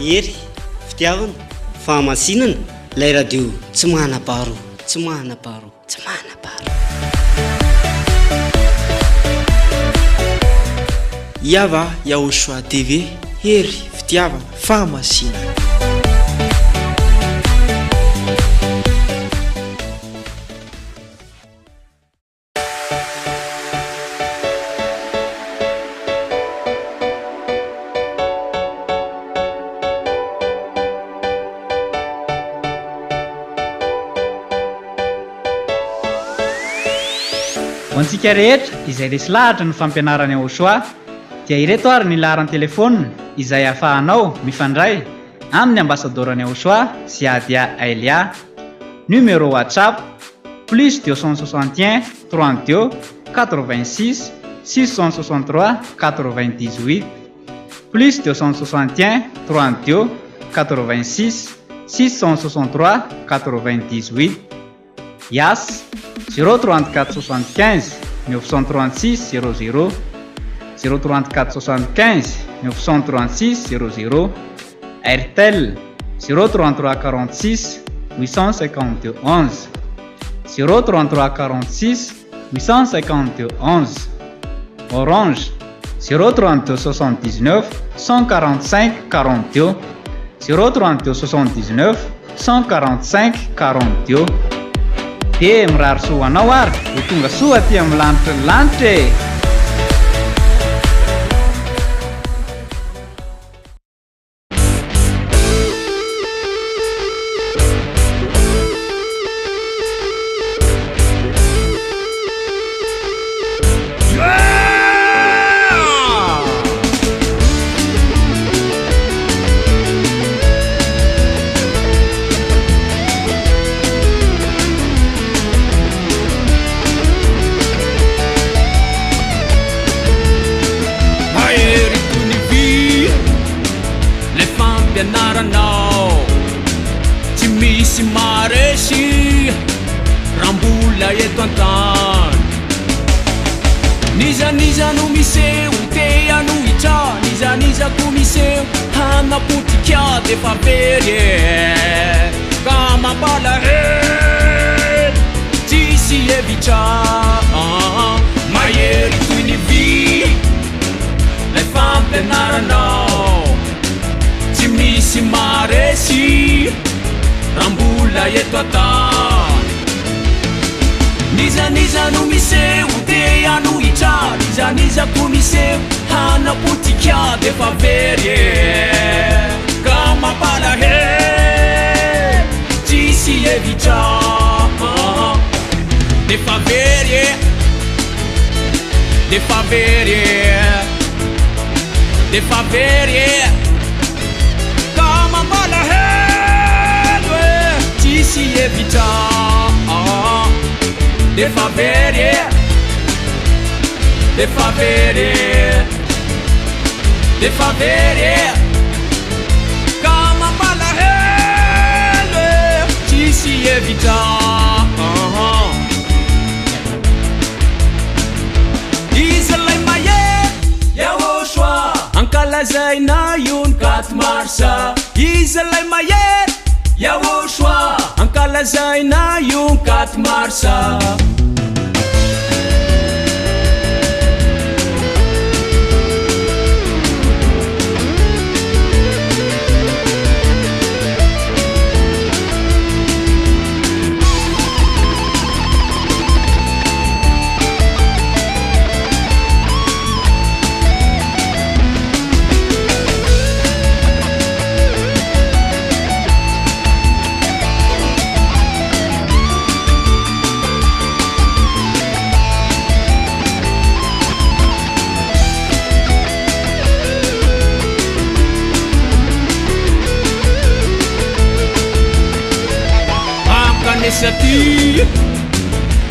Hery, fitiavana, fahamasinana, ilay radio tsy manam-paharo, tsy manam-paharo, tsy manam-paharo. Iava Yahoshua TV, hery, fitiavana, fahamasinana. Antsika rehetra izay resy lahatra ny fampianarany Yahoshua dia ireto ary ny laharan'ny telefônina izay ahafahanao mifandray amin'ny ambassadorany Yahoshua Ziadia Ailia. Numéro WhatsApp plus 261 32 86 663 98 plus 261 32 86 663 98. Yas 034 75 936 00 034 75 936 00. Airtel 033 46 852 11 033 46 852 11. Orange 032 79 145 42 032 79 145 42. Dia mirary soa anao ary ho tonga soa aty amin'ny lanitra ny lanitra e.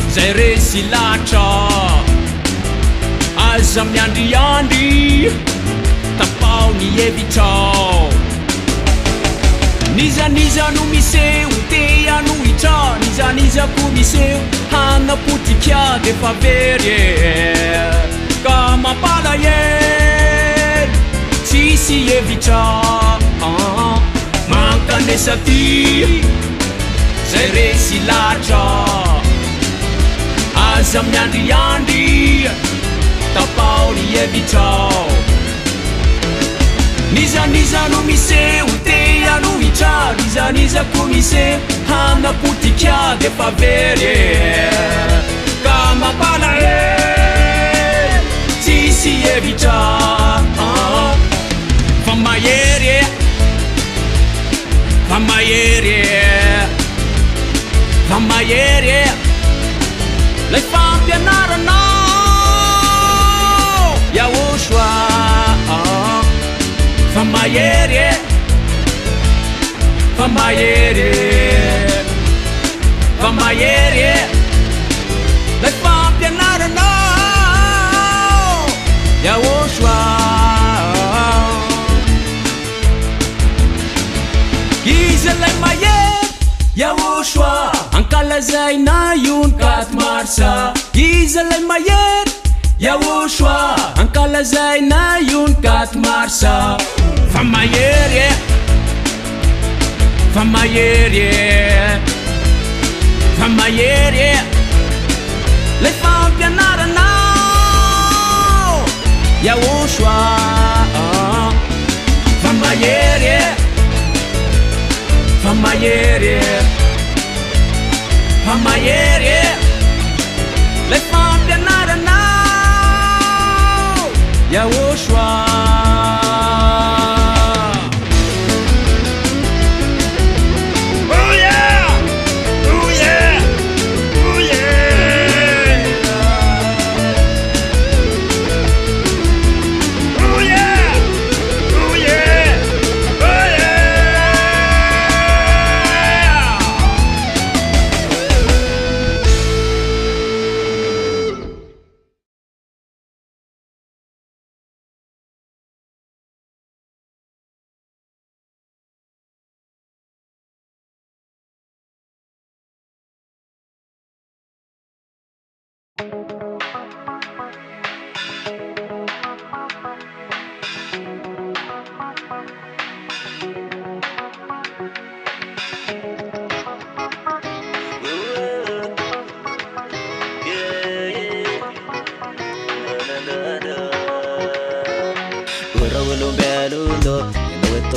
Zay resy latra aza miandriandry tapao ny evitrao niza no miseho te anohitra nizanizako miseho hanapotika defa very ka mampalahelo tsisy evitra Mankanesa ty zay resy latra aza miandriandry tapaony evitrao nizaniza no miseho tea no hitra nizaniza ko miseho hanapotika de fa very ka mapala tsisy evitra fa mahery lay fampianaranao yahosoa fa mahery lay fampianaranao yahosoa izy lay mahery yahosoa ankalazaina iony katy marsa izy lay mahery yahosoa ankalazaina iony katy marsa fa mahery lay fampianaranao yahosoa fa mahery lay fampianaranao yahosoa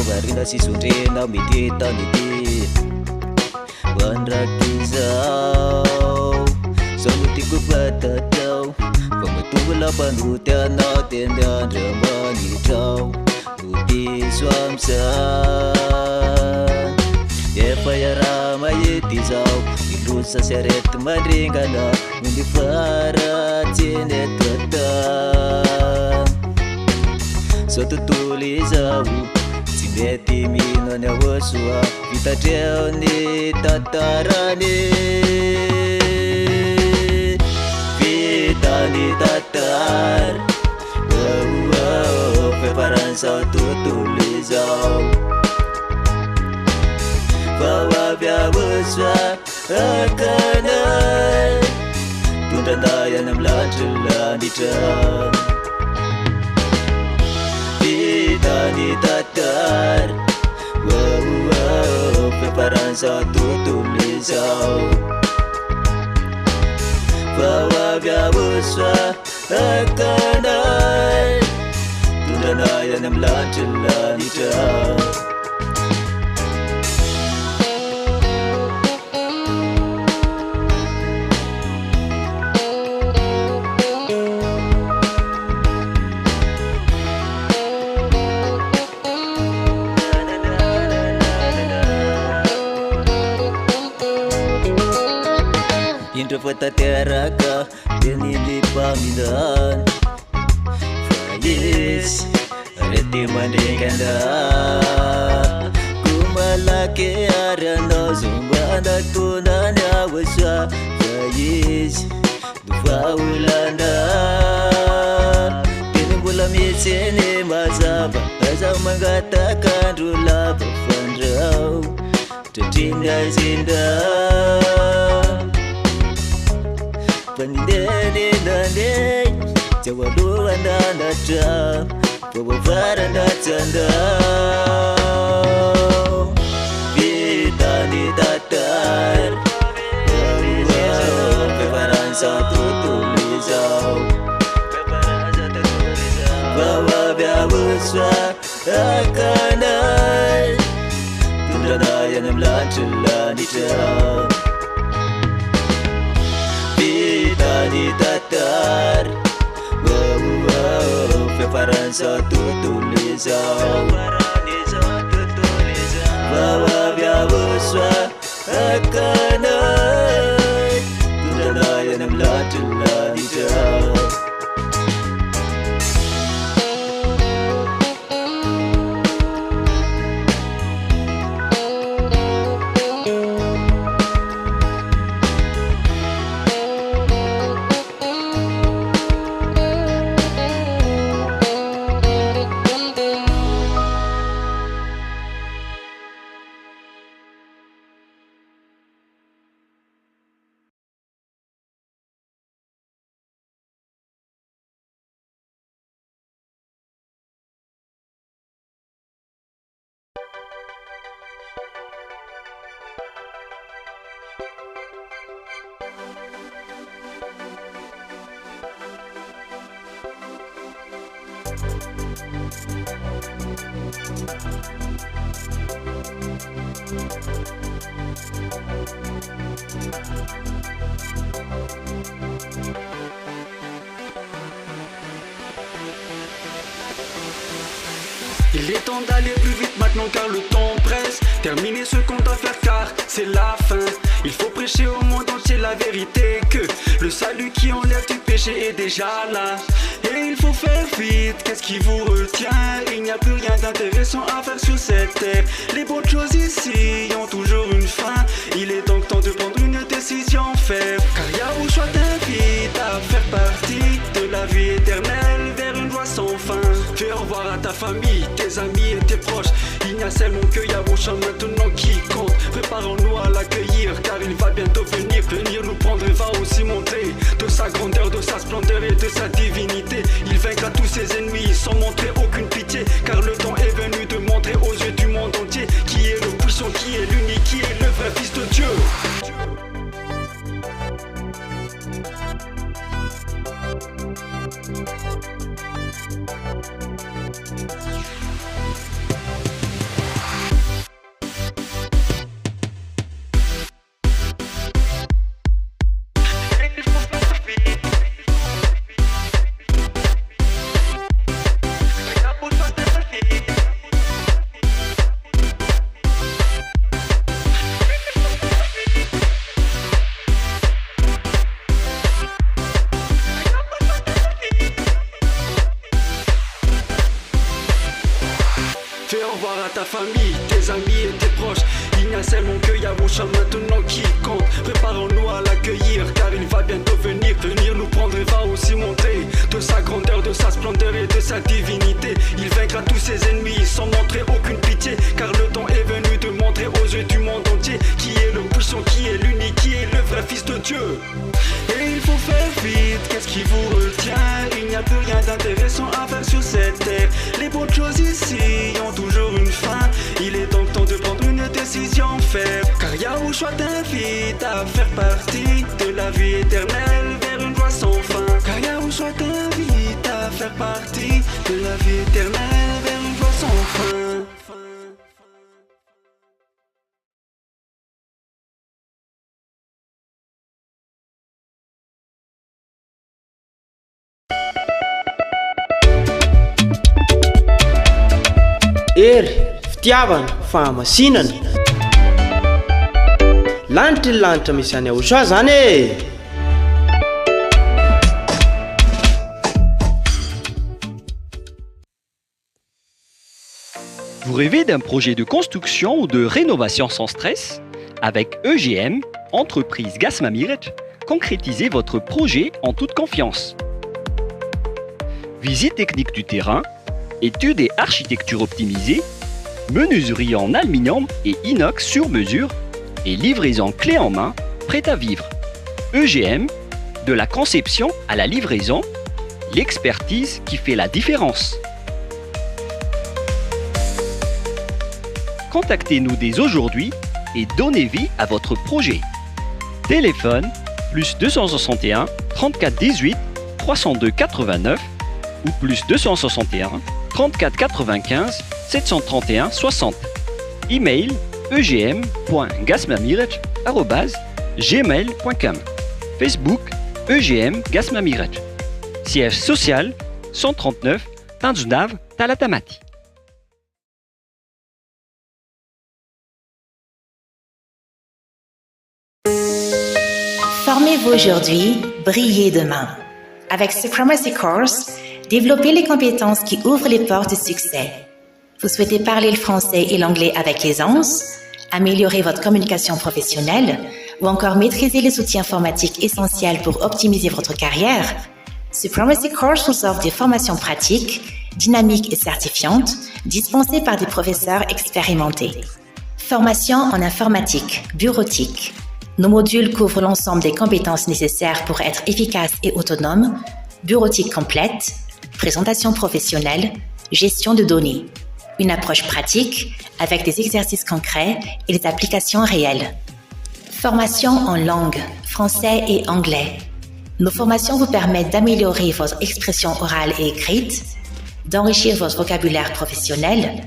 Varina si sundrena medeta niti Bandrakizau Samutiku patatau Pematulah panutianau Tenda dramani trau Budi suamsan Yepa ya ramai tizau Ilusa seret madringana Mundi farat cinet tetang Suatu tulisau Beti mino ne wasua kita treo ni tatarani Vita ni tatar Preparan satu tulisau Bawa biar wasua akanan Tunda daya nam lanjulan di jam Di tatar Preparan satu tulisau Bawa biar uswa akanan Tunda daya nam lanjulan di jam Fata teraka Denili paminan Faiz Reti mandikanda Kumalake arano Zumbanda tunanya waswa Faiz Dufa ulanda Tinubula misini mazaba Asa mengatakan rula Bafandrau Tetinda zinda Pandeni nane Jawalu anda nada Bawa varanda tanda soa akanay tondranay any amin'ny lanitra lanitra vitany tatary fiafarany zao tontolo izao vavavy avo soa akanay tondranay any amin'ny lanitra lanitra Il est temps d'aller plus vite maintenant car le temps presse. Terminer ce qu'on doit faire car c'est la fin. Il faut prêcher au monde entier la vérité que le salut qui enlève du péché est déjà là. Et il faut faire vite, qu'est-ce qui vous retient? Il n'y a plus rien d'intéressant à faire sur cette terre. Les bonnes choses ici ont toujours une fin. Il est donc temps de prendre une décision ferme. Car Yahushua t'invite à faire partie de la vie éternelle vers une joie sans fin. Fais au revoir à ta famille, tes amis et tes proches. Il n'y a seulement que Yahushua maintenant qui compte. Préparons-nous à l'accueillir car il va bientôt venir. Venir nous prendre et va aussi montrer de sa grandeur, de sa splendeur et de sa divinité. Il vaincra tous ses ennemis sans montrer aucune pitié. Car le temps est venu de montrer aux yeux du monde entier qui est le puissant, qui est l'unique, qui est le vrai Fils de Dieu. Fais au revoir à ta famille, tes amis et tes proches. Il n'y a seulement que Yahushua maintenant qui compte. Préparons-nous à l'accueillir car il va bientôt venir. Venir nous prendre et va aussi montrer de sa grandeur, de sa splendeur et de sa divinité. Il vaincra tous ses ennemis sans montrer aucune pitié. Car le temps est venu de montrer aux yeux du monde entier qui est le puissant, qui est l'unique, qui est le vrai Fils de Dieu. Et il faut faire vite, qu'est-ce qui vous retient? Il n'y a plus rien d'intéressant à faire sur cette terre. Les bonnes choses ici ont toujours une fin. Il est donc temps de prendre une décision ferme. Car Yahushua t'invite à faire partie de la vie éternelle vers une joie sans fin. Car Yahushua t'invite à faire partie de la vie éternelle vers une joie sans fin. Ery, fitiavana, fahamasinana. Lanitra ny lanitra misy any Yahushua zany e. Vous rêvez d'un projet de construction ou de rénovation sans stress? Avec EGM, entreprise Gasmamirec, concrétisez votre projet en toute confiance. Visite technique du terrain, études et architecture optimisée, menuiserie en aluminium et inox sur mesure et livraison clé en main, prête à vivre. EGM, de la conception à la livraison, l'expertise qui fait la différence. Contactez-nous dès aujourd'hui et donnez vie à votre projet. Téléphone plus 261 34 18 302 89 ou plus 261 34 95 731 60. Email egm.gasmamiraj@gmail.com. Facebook EGM Gasmamiraj. Siège social 139 Tanjunav, Talatamati. Formez-vous aujourd'hui, brillez demain. Avec Supremacy Course, développez les compétences qui ouvrent les portes du succès. Vous souhaitez parler le français et l'anglais avec aisance, améliorer votre communication professionnelle ou encore maîtriser les outils informatiques essentiels pour optimiser votre carrière? Supremacy Course vous offre des formations pratiques, dynamiques et certifiantes, dispensées par des professeurs expérimentés. Formation en informatique, bureautique. Nos modules couvrent l'ensemble des compétences nécessaires pour être efficace et autonome, bureautique complète, présentation professionnelle, gestion de données. Une approche pratique avec des exercices concrets et des applications réelles. Formation en langue, français et anglais. Nos formations vous permettent d'améliorer votre expression orale et écrite, d'enrichir votre vocabulaire professionnel,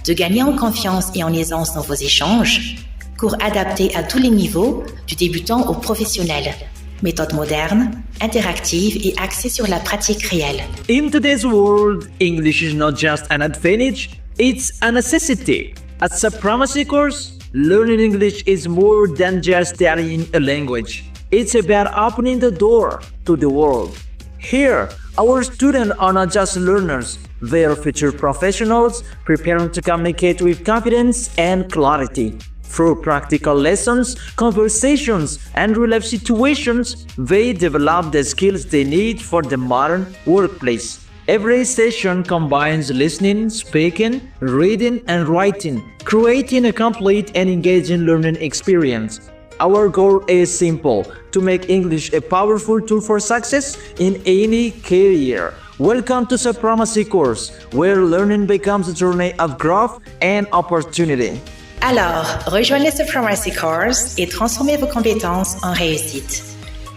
de gagner en confiance et en aisance dans vos échanges. Cours adaptés à tous les niveaux, du débutant au professionnel. Méthode moderne, interactive et axée sur la pratique réelle. In today's world, English is not just an advantage, it's a necessity. At Supremacy Course, learning English is more than just studying a language. It's about opening the door to the world. Here, our students are not just learners, they are future professionals preparing to communicate with confidence and clarity. Through practical lessons, conversations, and real-life situations, they develop the skills they need for the modern workplace. Every session combines listening, speaking, reading, and writing, creating a complete and engaging learning experience. Our goal is simple: to make English a powerful tool for success in any career. Welcome to Supremacy Course, where learning becomes a journey of growth and opportunity. Alors, rejoignez Supremacy Course et transformez vos compétences en réussite.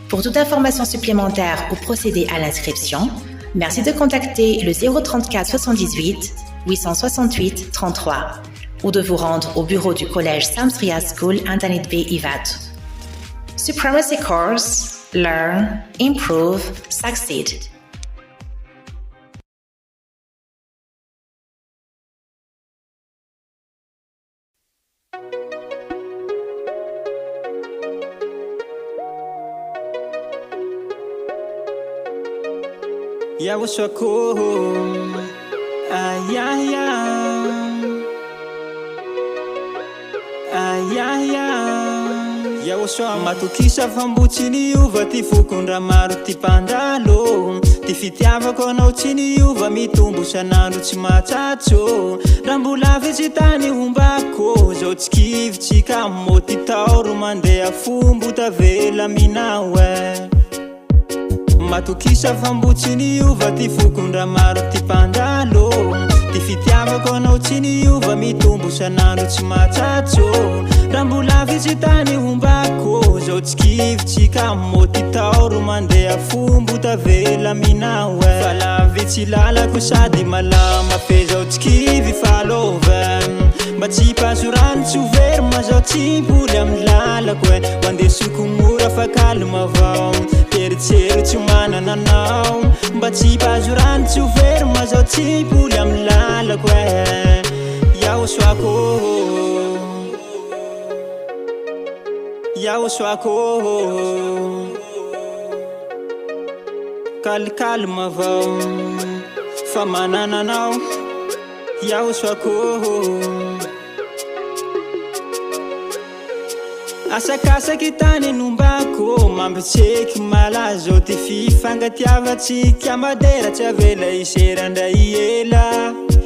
Pour toute information supplémentaire ou procéder à l'inscription, merci de contacter le 034 78 868 33 ou de vous rendre au bureau du collège Samsria School Internet Bay Ivat. Supremacy Course, learn, improve, succeed. Ya waswako ayaya ya waswa matokisa fambotsiny iova ty fokondra maro ty mpandalo ty fitiavako anao tsy niova mitombo sanandro tsy matsatso raha mbola vetsy tany ombako zao tsy kivotsika moty taoro mandeha fombo tavela minao matokisa fambotsiny iova ty fokondra maro ty mpandalo ty fitiavako anao tsy niova mitombo sanandro tsy matsatso raha mbola vitsy tany ombako zao tsy kivotsika moty taoro mandeha fombo tavela minao fa la vetsy lalako sady malama fe zao tsy kivy falova mba tsy paso rano tsy overma zao tsy mpoly amy lalako mandesoko mora fa kalma avao teritsery tsy manana anao mba tsy paso rano tsy overma zao tsy mpoly amy lalako yaho soako yaho soako kalkalma avao fa manana anao yaho soako asakasaky tany nombako mampitseky malazo ty fifangatiavatsika madera tsy avela iserandray ela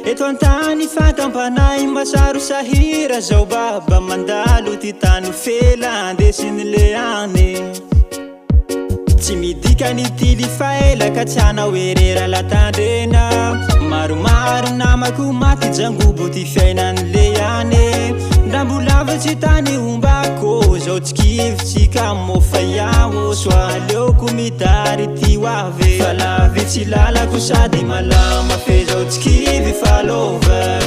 eto antany fakampanay masaro sahira zao baba mandalo ty tany fela andesiny le any tsy midikany ty lifaela ka tsy ana oerera latandrena maromaro namako maty jangobo ty fiainany le any ndra mbola vetsy tany ombako zao zao tsikivitsika mofa iaho soa aleoko mitary ty hoavy fa lavy tsy lalako sady malama fe zao tsikivy falova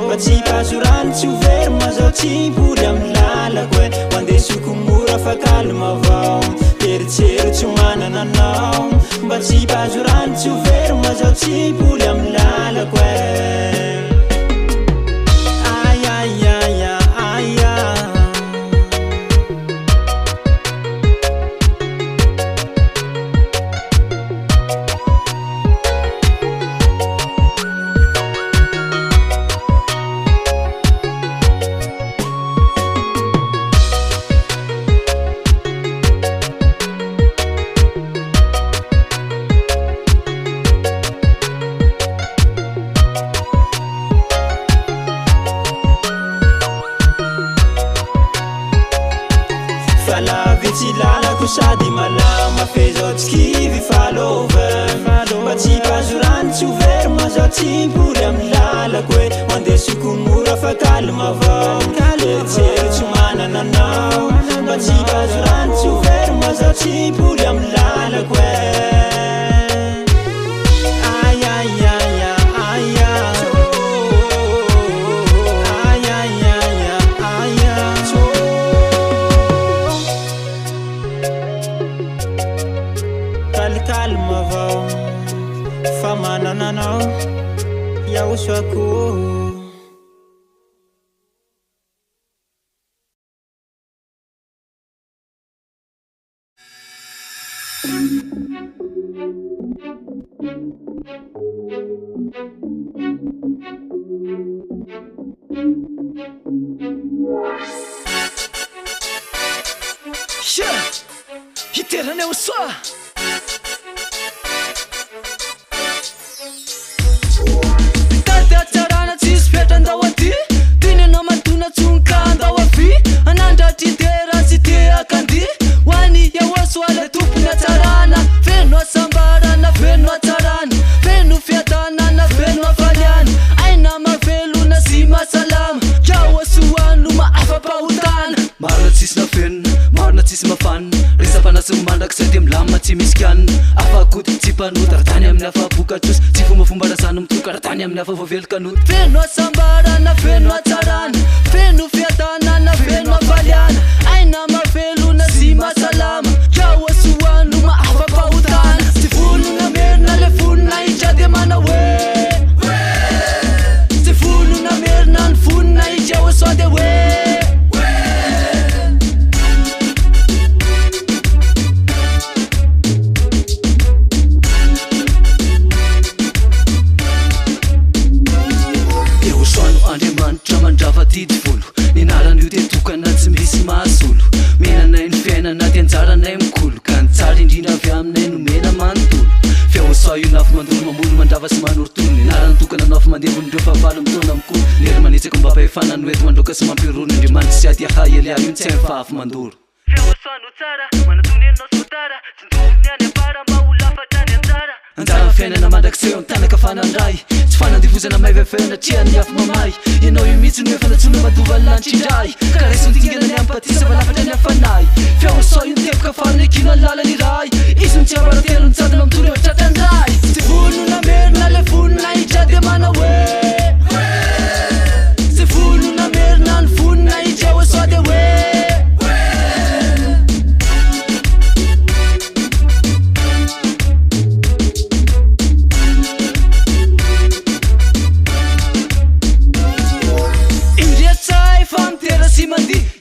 mba tsy paso rano tsy overma zao tsy mpoly amy lalako e mandesoko mora fa kalma avao eritsery tsy manana anao mba tsy paso rano tsy overma zao tsy mpoly amy lalako e sady malama fe zao tsikivy falova mba tsy paso rano tsy overma zao tsy mpoly amy lalako e mandesoko mora fa kalma avao eritsery tsy manana anao mba tsy paso rano tsy overma zao tsy mpoly amy lalako e kalma avao fa manana anao iaho soako hiterana eo soa Tante atsarana tsisy fetra andao aty Tinenao matona tsonka andao avy Anandra titera sy te akandi Hoany iahoasoale tompony atsarana Feno asambarana, feno atsarana Feno fiatanana, feno afaliana Aina mavelona sy masalama Iahoasoano maafapahotana Marina tsisy na fenona, marina tsisy mafana Resapanasy mandraka sady milama tsy misy kianina Afakody tsy mpanota Ratany amin'ny afabokatrosy Tsy fombafomba rasano mitoka Ratany amin'ny afavovelokanoty Feno asambarana, feno atsarana Feno fiatanana, feno afaliana Aina mavelona sy masalama Iahoasoano maafapahotana Tsy volona merina le vonina itra de mana hoe Tsy volona merina ny vonina itra iahoasoa de hoe mandrafatity volo Ninarany io de tokana tsy misy mahasolo Menanay ny fiainana de anjaranay mikolo Ka ny tsara indrindra avy aminay no mena manontolo Fiahoasoa io nafy mandolo mamolo mandrava sy manorotolo Ninarany tokana nafy mandevon'ireo fahavalo mitona mikolo Lery manitsaka mba pahefana no ety mandroka sy mampiroro Indriamanitra sy ady ahay ely io tsy hainy fahafy mandoro Fiahoasoa no tsara, manatonenao sotara Tsy ndorony any apara mba ho lafatra ny anjara Anjara fiainana mandrakseho ny tanaka fanandray Tsy fanandivozana maivefena triany afy mamay Ianao io mitsy no efa natsona madovany lanitra indray Ka raisony tingana ny ampatisa fa lafatra ny afanay Fiahoasoa io nitepoka farany akina ny lalany iray Izy ny tsy abaratelo ny tsadina mitoro eo tratandray Tsy volona merina le vonina itra de mana hoe Tsy volona merina ny vonina itra iahoasoa de hoe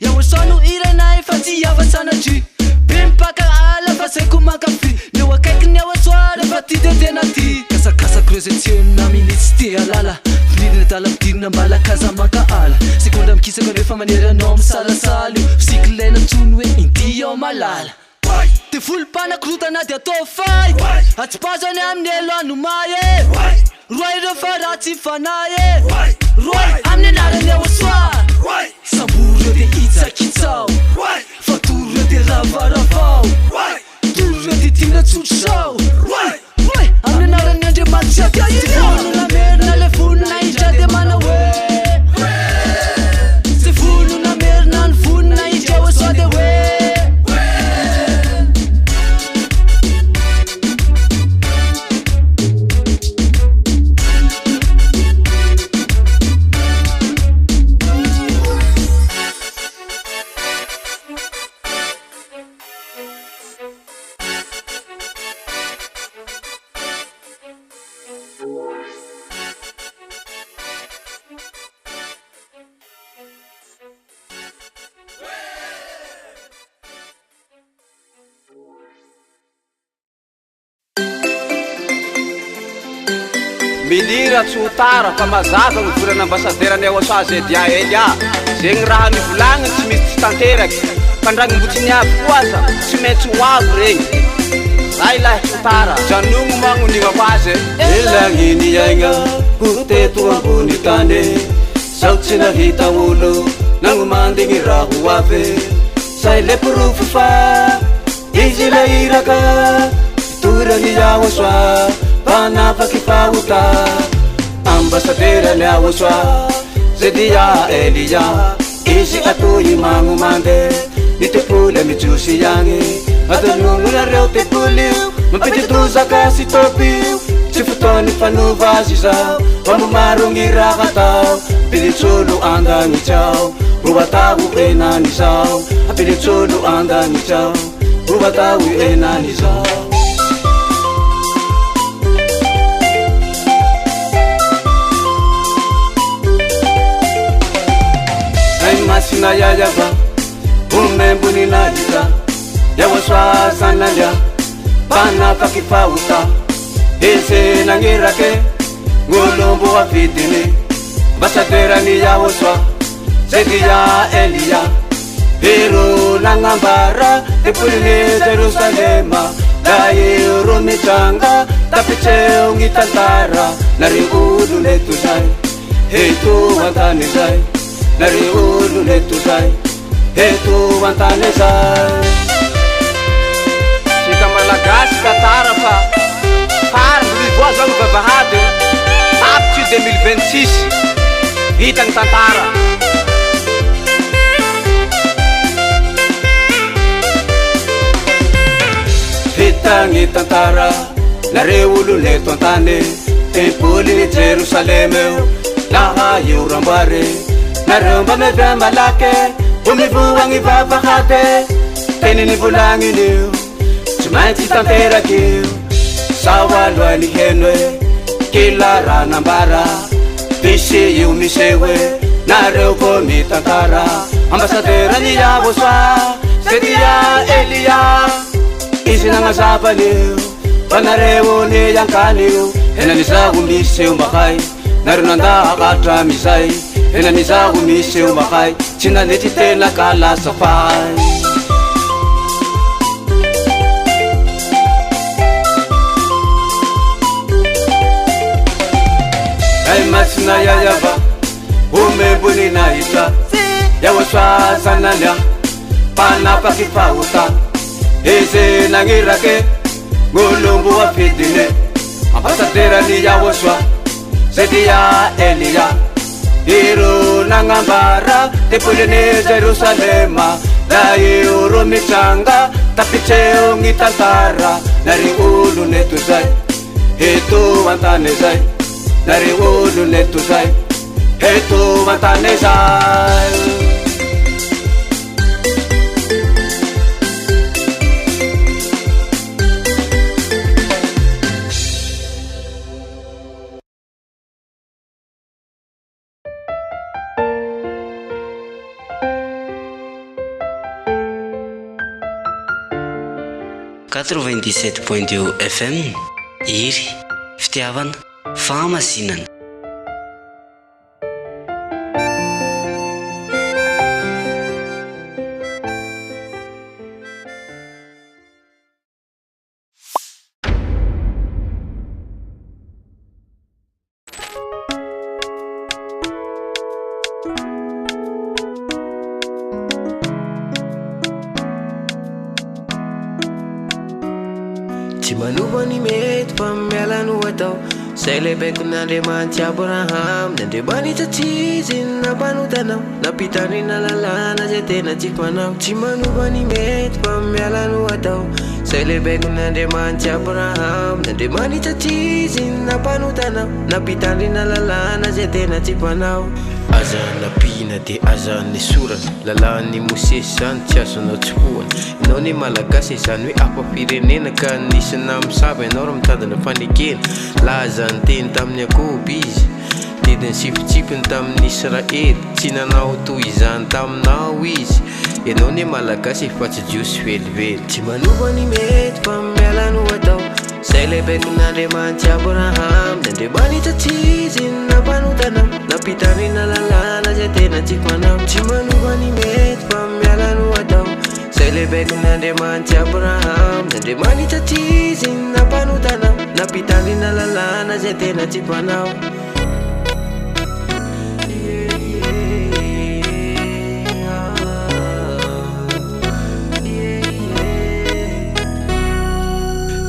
Iahoasoano iranay fa tsy afatsanatry Be mipaka ala fa saiko mankafy Leo akaiky ny iahoasoa refa ty de tena ty Kasakasako reo zay tsy enina minitsy te alala Firirina tala midirina mbala kaza manka ala Sekondra mikisaka rehefa manery anao misalasala io Fisikilena tsono hoe indy ao malala Te folo mpanakorotana de atao fay Atsipazany amin'ny eloano may Roy ireo fa raha tsy fanahy Roy amin'ny anarany iahoasoa Samboro reo de itsakitsao Fatoro reo de ravaravao Toro reo de tina tsotrosao amin'ny anarany Andriamanitra Tsy volona merina le vonina itra de mana hoe Tsy volona merina ny vonina itra iahoasoa de hoe milira tsy ho tara fa mazava ny volana ambasaderany Aosoa Zedia Elia zegny raha nivolagniny tsy misy tsy tanteraky fa ndragnombotsiny avy koasa tsy maintsy ho avy regny zay lahy tsy ho tara janogno magnonigna ho azy elagniny aigna ho teto ambony tany sao tsy nahita olo nagnomandigny raha ho avy zay le porofo fa izy la iraka turani Aosoa panafaky fahota ambasaderany Aosoa Zedia Elia izy atoy magnomande ny tepoly mijosy agny adanogno nareo tepoly mampiditozaka sy topio tsy fotoany fanova azy zao mamomarogny raha atao pilitsolo andagny tsao ro atao enany zao pilitsolo andagny tsao ro atao enany zao masina yayava umembuni nahita Aosoa sanandya panafaky fahota ese nagnirake ngolombo avidiny ambasaderany Aosoa Zedia Elia ero nagnambara tepoline Jerusalema la ero mitranga tapitseo gny tantara nare olo leto zay heto antany zay nare olo leto zay heto antany zay sika malagasy tantara fa fary mivoa zao ny vavahady tapitsy 2026 vita ny tantara vita ny tantara nare olo leto antany tempoly Jerusalem laha io rambare naromba mevya malake umivoagny vavahady teniny volagniny tsy maintsy tanterak'io sao aloany henoe kila raha nambara pisy io misy hoe nareo vo mitantara ambasaderany Aosoa Zedia Elia izy nagnazavanyio fa nareo ny ankanio henanizaho misy eo mbakay nareo nandahakatra mizay henanizaho misy eo mbakay tsy nanety tena ka lasa fay ay masina yayava umembuni nahita Aosoa sanandya panafaky fahota eze nagnirake ngolombo afidine ambasaderany Aosoa Zedia Elia ero nagnambara tepoline Jerusalema la ero mitranga tapitseo gny tantara nare olo neto zay heto antany zay nare olo neto zay heto antany zay 97.2 FM iry fitiavana fahamasinana Manubani mety fa miala no atao say lehibaiko n'Andriamanitra Abraham n'Andriamanitra tsizy nampanotanao nampitandrina lalàna zay tena tsy fanao tsy manubani mety fa miala no atao say lehibaiko n'Andriamanitra Abraham n'Andriamanitra tsizy nampanotanao nampitandrina lalàna zay tena tsy fanao aza napina de aza nesora lalàny Mosesy zany tsy azonao tsofoana ianao ne malagasy zany hoe afa-pirenena ka nisina misava ianao raha mitandana fanekena laza ny teny tamin'ny Akoby izy didiny sifotsipony tamin'ny Israely tsy nanao toy izany taminao izy ianao ne malagasy efa tsy jiosy velively tsy manovany mety fa miala no atao zay lehibe kon'Andriamanitra Abraham nandriamanitra tsy izy nampanotana nampitandrina lalàna zay tena tiako anao tsy manova ny mety fa miala no atao zay lehibe kon'Andriamanitra Abraham nandriamanitra tsy izy nampanotana nampitandrina lalàna zay tena tiako anao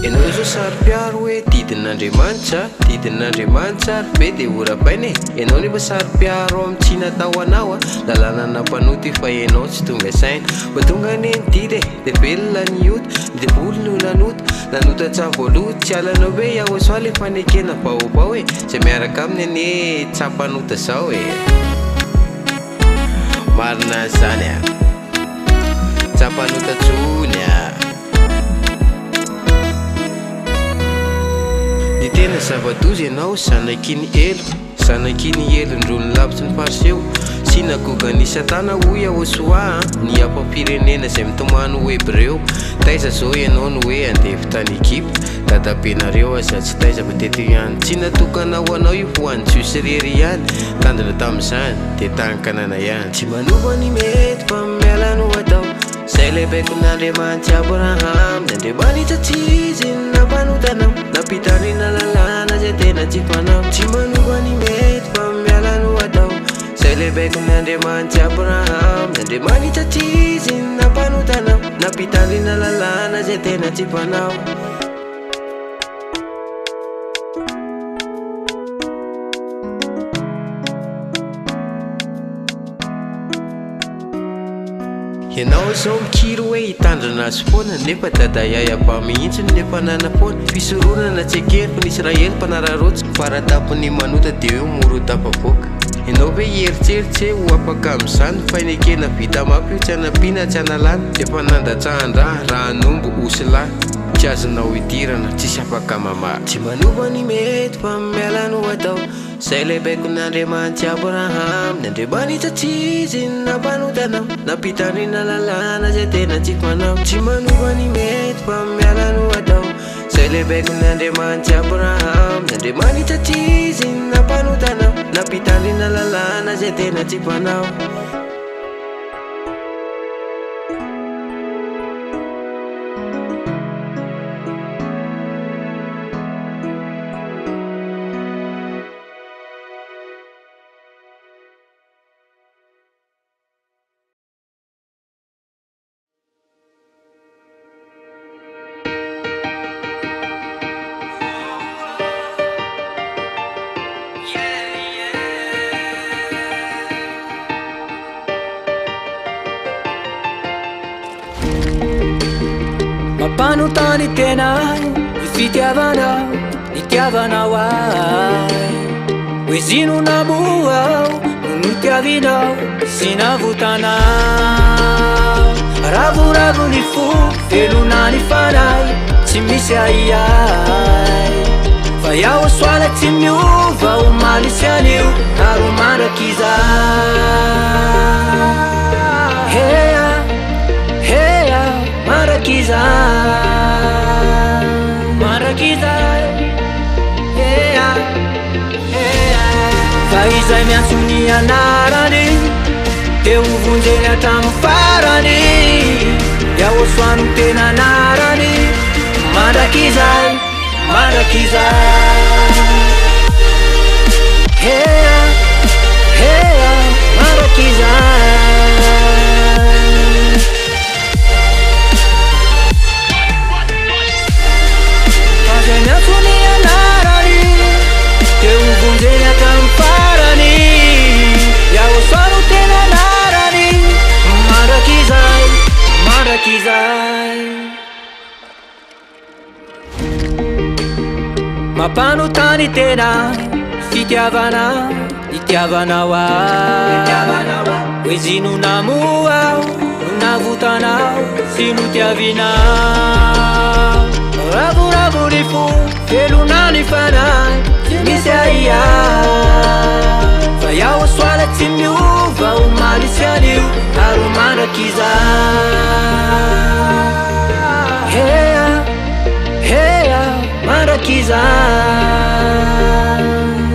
Enao zao sary-piaro hoe didin'Andriamanitra ary be dia ora-baina enao nefa sary-piaro amin'ny tsy natao anao lalàna nampanoty fa enao tsy tonga saina fa tonga neny didy dia velona ny ota dia voly no nanota tsavoaloha tsy alanao hoe iaho soa le fanekena baobao zay miaraka aminy ane tsampanota zao marina zany tsampanota tsony ny tena zava-dozy ianao zanakiny elo ndrony lavitsy ny fariseo sy nagoga ny satana hoy aho soa ny apam-pirenena zay mitomano ho hebreo taiza zao ianao no hoe andevy tany Egypte dadabenareo aza tsy taiza mateto ihany tsy natokanao anao io ho an'ny jiosy ihany tandrina tamin'izany dia tankanana ihany tsy manova ny mety fa miala no atao zay lehibe kon'Andriamanitra Abraham nandriamanitra tsy izy nampanotana nampitandrina lalàna zay tena tiako anao tsy manova ny mety fa miala no atao zay lehibe kon'Andriamanitra Abraham nandriamanitra tsy izy nampanotana nampitandrina lalàna zay tena tiako anao ianao zao mikiry hoe hitandrina azy foana nefa dada yayaba mihitsiny nefa nanafoana fisoronana tsy akeriko ny Israely mpanararotsy faratapony manota dia hoe moro tapavoaka ianao hoe hieritseritsy ho afaka amin'izany fainekena vita mapy io tsy anampiana tsy analany efa nandatsahan-draha raha nombo osy-lahy tsy azonao hidirana tsisy afaka mamahy tsy manova ny mety fa miala no atao zay lehibe kon'Andriamanitra Abraham nandriamanitra tsy izy nampanotana nampitandrina lalàna zay tena tiako anao tsy manova ny mety fa miala no atao zay lehibe kon'Andriamanitra Abraham nandriamanitra tsy izy nampanotana nampitandrina lalàna zay tena tiako anao Mampanotany tena ny fitiavanao ny tiavanao ahy hoe zino namoao no nitiavinao sy navotanao ravoravo ny fo velona ny fanay tsy misy aiay fa iaho soala tsy miova ho malisy anio aro mandrakizay mandrakizay fa izay miantso ny anarany dia hovonjeny hatramo farany iaho soano tena anarany mandrakizay Mampanotany tena fitiavana itiavanao hoe zino namoao navotanao sy notiavinao ravoravo ny fo velona ny fanay misy aiay fa iaho soala tsy miova ho malisy anio aro mandrakizay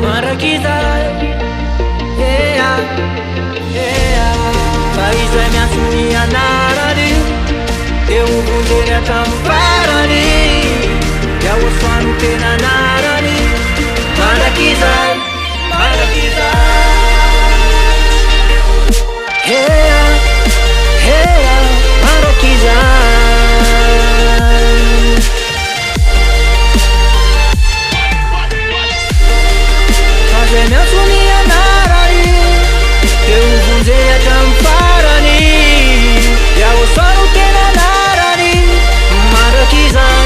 Marakizay fa izay miantsony anarany eo vonjeny hatramin'ny farany iahosoano tena anarany Marakizay Fazay miantsony anarany eo vonjeny hatramin'ny farany iahosoano tena anarany Marakizay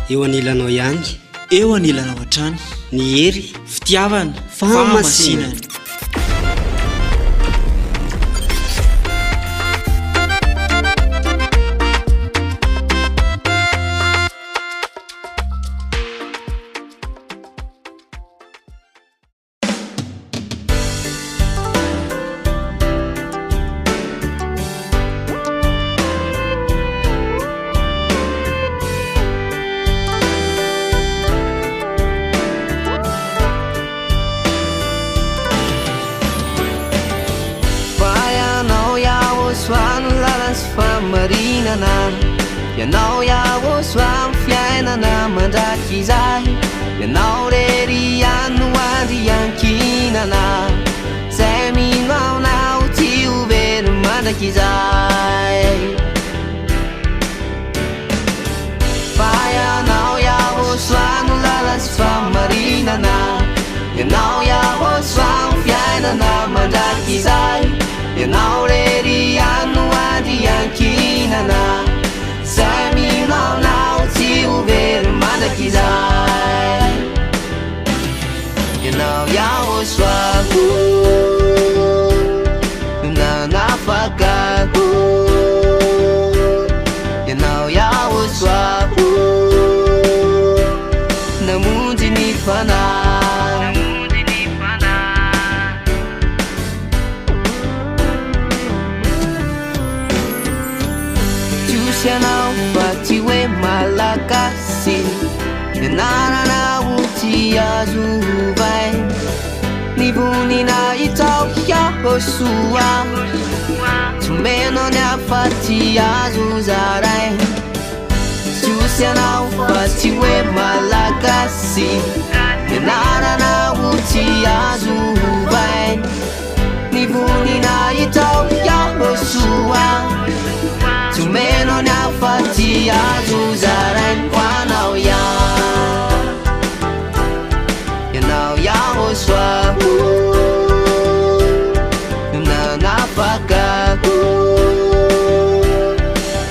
eo anilanao ihany eo anilanao hatrany ny hery fitiavana fahamasinana Ianao iahoso amin'ny fiainana mandrakizay Ianao rery ano andriankinana Zay mino aonao ty oveny mandrakizay Fa ianao iahoso ano lala sy famarinana Ianao iahoso amin'ny fiainana mandrakizay Ianao rery ano andriankinana Zay minaonao tsy oveny mandrakizay Ianao iahoso ako nanafakako Ianao iahoso ako namonjy ny fanahy Ianao fa tsy hoe malagasy Ianarana ho tsy azo ovay Ny vonina itao iahosoa Tsy meno ny afa-tsy azo zaray Tsy ianao fa tsy hoe malagasy Ianarana ho tsy azo ovay Ny vonina itao iahosoa Tumeno ny afa-tsy azo zarainy ho anao Ianao iahoso ako nanafakako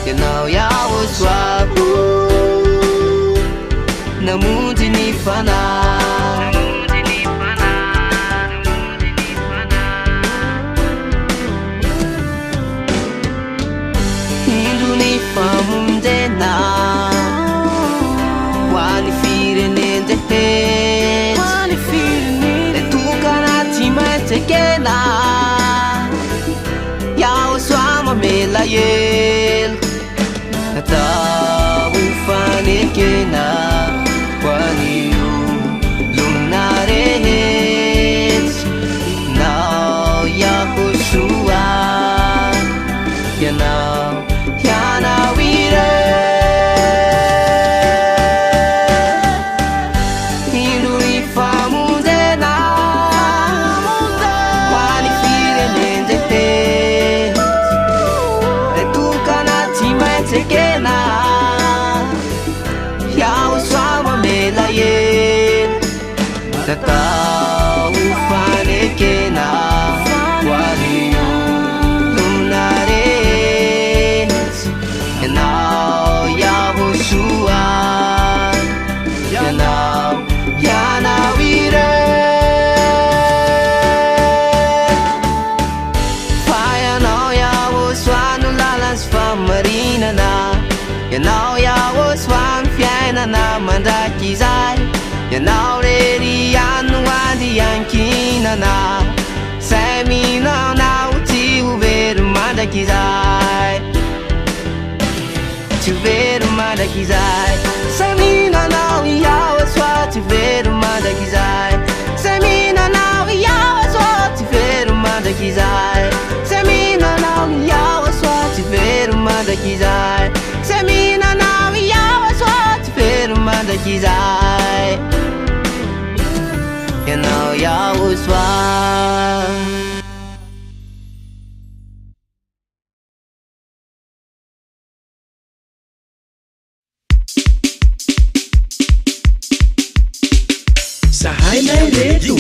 Ianao iahoso ako namonjy ny fanahy famondena Wani firenende E tukana timatekena Iahoso amamela yel Tau fanekena Waniu lunarehet Nao iahosoa Ianao Tau fanekena Waniu lunaret Ianao iahosoa Ianao ire Now ready and one the Yankee na Semi now to ver Madakizai To ver Madakizai Semi now yaw swat to ver Madakizai Semi now yaw swat to ver Madakizai Semi now yaw swat to ver Madakizai Semi now yaw swat to ver Madakizai You know yaw swat Zahainay reto,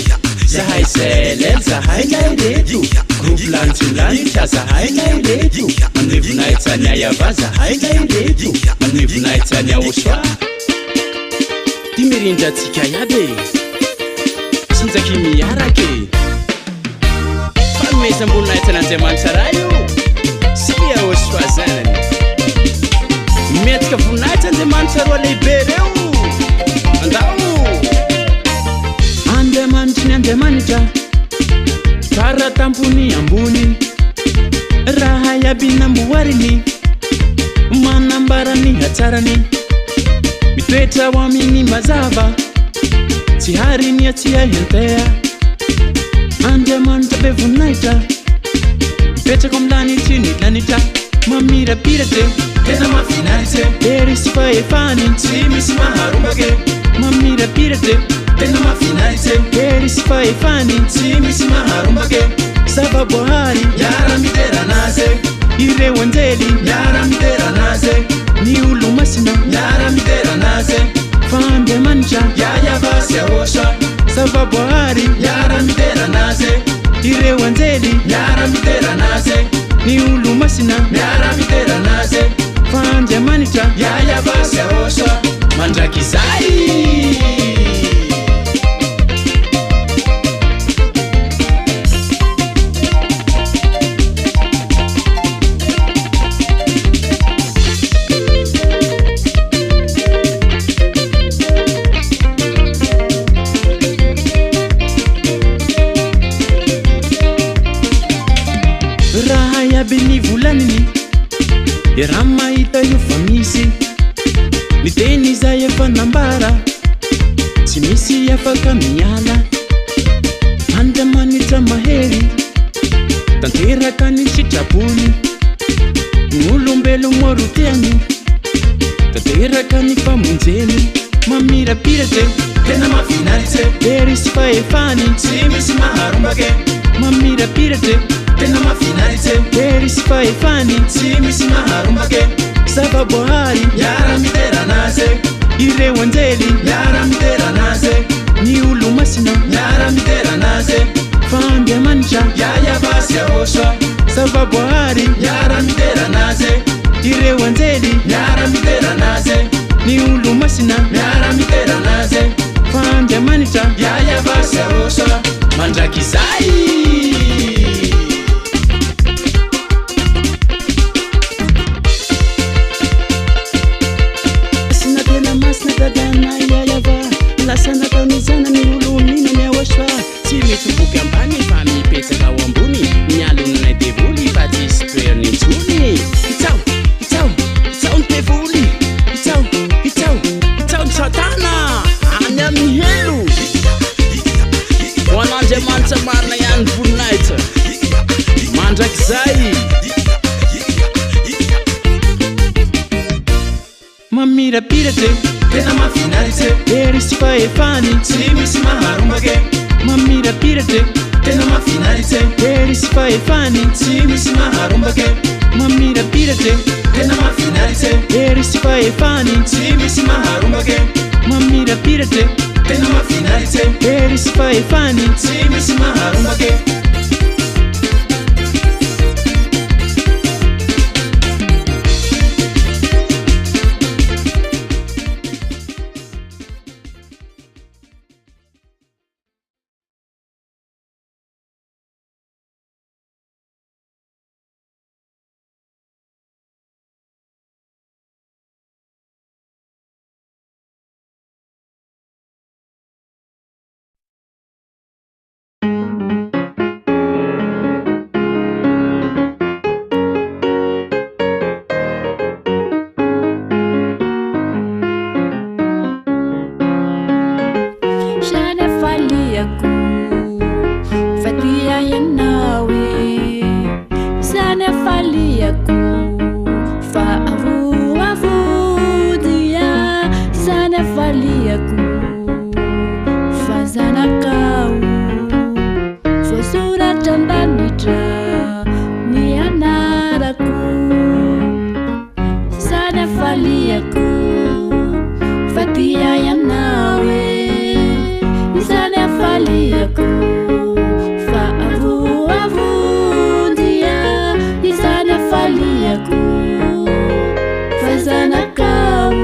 zahay selel, zahainay reto. Groupe lantsolanika, zahainay reto. Manevonay tsany ayava, zahainay reto. Manevonay tsany aosoa. Ty mirindratsika iaby sinjaky miaraka fanomezam-bolonay tsan'Andriamanitra raha io sy aosoa zanany miatrika voninay ts'Andriamanitra roa lehibe reo andao Andriamanitra ny Andriamanitra kara tampony ambony raha iaby namboariny manambarany hatsarany mitoetra ho amin'ny mazava tsy hariny tsy ahentea Andriamanitra be voninahitra mipetraka am'lanitry ny lanitra mamirapiratra tena mahafinaritra ery sy fahefany tsy misy maharombake mamirapiratra tena mahafinaritra ery sy fahefany tsy misy maharombake zava-boahary miara-miteranazy ireo anjely miara-miteranazy ny olo masina miara-miteranazy fa Andriamanitra iayavasy ahosoa zava-boahary miara-miteranazy ireo anjely miara-miteranazy ny olo masina miara-miteranazy fa Andriamanitra iayavasy ahosoa mandraky izay Beni volaniny raha mahita io fa misy ny teny izay efa nambara tsy misy afaka miala Andriamanitra mahery tanteraka ny sitrapony ny olombelo moroteany tanteraka ny famonjeny mamirapiratra tena mahafinaritra ery sy fahefany tsy misy maharombake mamirapiratra tena mahafinaritra ery sy fahefany tsy misy maharombake zava-boahary miara-miteranazy ireo anjely miara-miteranazy ny olo masina miara-miteranazy fa Andriamanitra iayavasy ahosoa zava-boahary miara-miteranazy ireo anjely miara-miteranazy ny olo masina miara-miteranazy fa Andriamanitra iayavasy ahosoa mandraky izay lasana taonizana ny olo mino ny aosoa tsy mitoboky ambany fa mipetraka ao ambony mialonanay devoly fa tsisy toerany intsony itsao ny devoly itsao ny satana any amin'ny helo ho an'Andriamanitra marina ihany voninahitra mandrakizay mamirapiratra tena mahafinaritra ery sy fahefany tsy misy maharombake mamirapiratra tena mahafinaritra ery sy fahefany tsy misy maharombake mamirapiratra tena mahafinaritra ery sy fahefany tsy misy maharombake mamirapiratra tena mahafinaritra ery sy fahefany tsy misy maharombake tandanitra ny anarako izany afaliako fa tia ianao izany afaliako fa avoavondia izany afaliako fa zanakao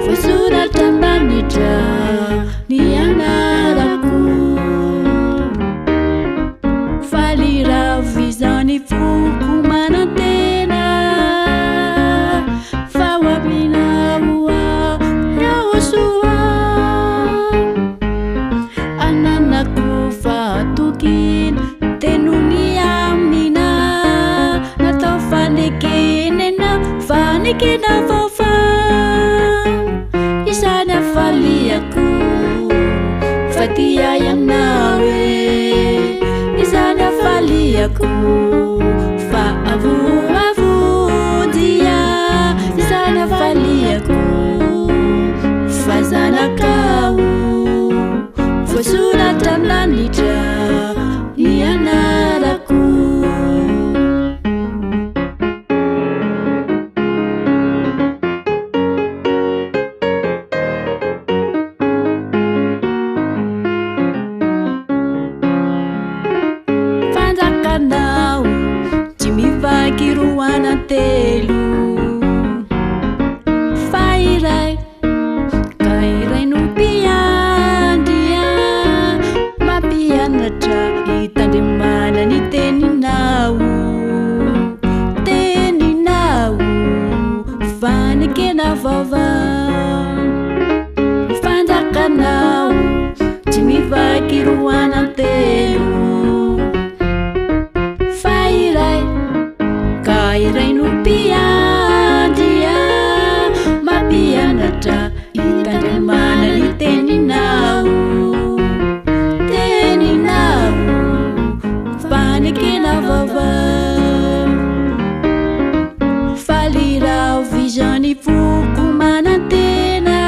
fa soratra andanitra ny anarako faliravo izany foko manantena fa hoaminaoa raosoa ananako fa tokiny tenony amina natao fanekenena fanekena vaofa izany afaliako fa tia ianao izany afaliako fa avoavondia izany afaliako fa zanakao voasoratra amlanitra ny anarako fanjakanao tsy mivaky roana telo fa iray ka iray no mpiandria mampianatra hitandrimana ny teninao fanekena vaova fanjakanao tsy mivaky roana telo fa iray ka iray no mpiandria mampianatra hitandrimana ny teninao fanekena vaova falirao vizany foko manantena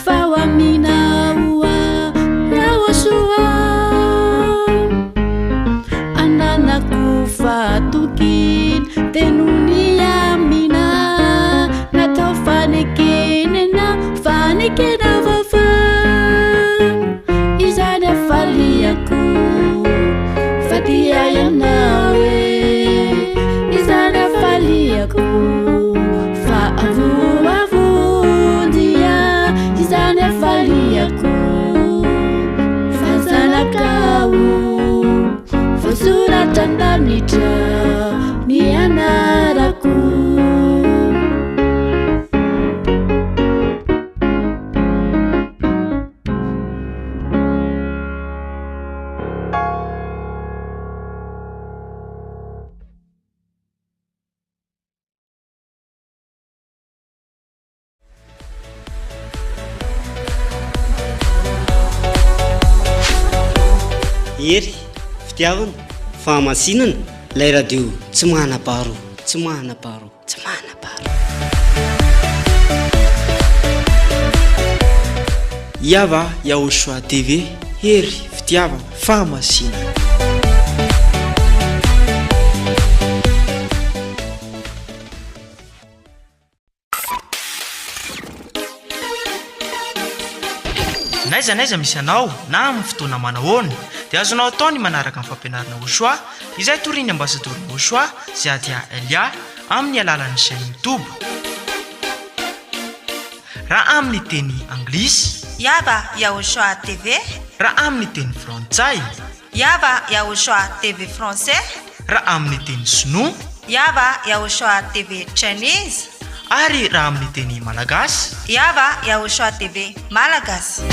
fa hoaminaoa raosoa ananako fa tokiny tenony amina natao fanekenena vaofa izany afaliako fa tia ianao izany afaliako fa avoavondia izany afaliako fa zanakao voasoratra andanitra ny anarako ery fitiavana fahamasinana lay radio tsy manam-paharo tsy manam-paharo tsy manam-paharo Iava Yaoshua TV hery fitiavana fahamasinana naiza misy anao na amin'ny fotoana manahoana dia azonao atao ny manaraka amin'ny fampianarana Yaoshua izay toriny ambasador Yaoshua Ziadia Elia amin'ny alalan'ny chaîne YouTube. Raha amin'ny teny anglisy Iava Yaoshua TV, raha amin'ny teny frantsay Iava Yaoshua TV français, raha amin'ny teny sinoa Iava Yaoshua TV Chinese, ary raha amin'ny teny malagasy Iava Yaoshua TV malagasy.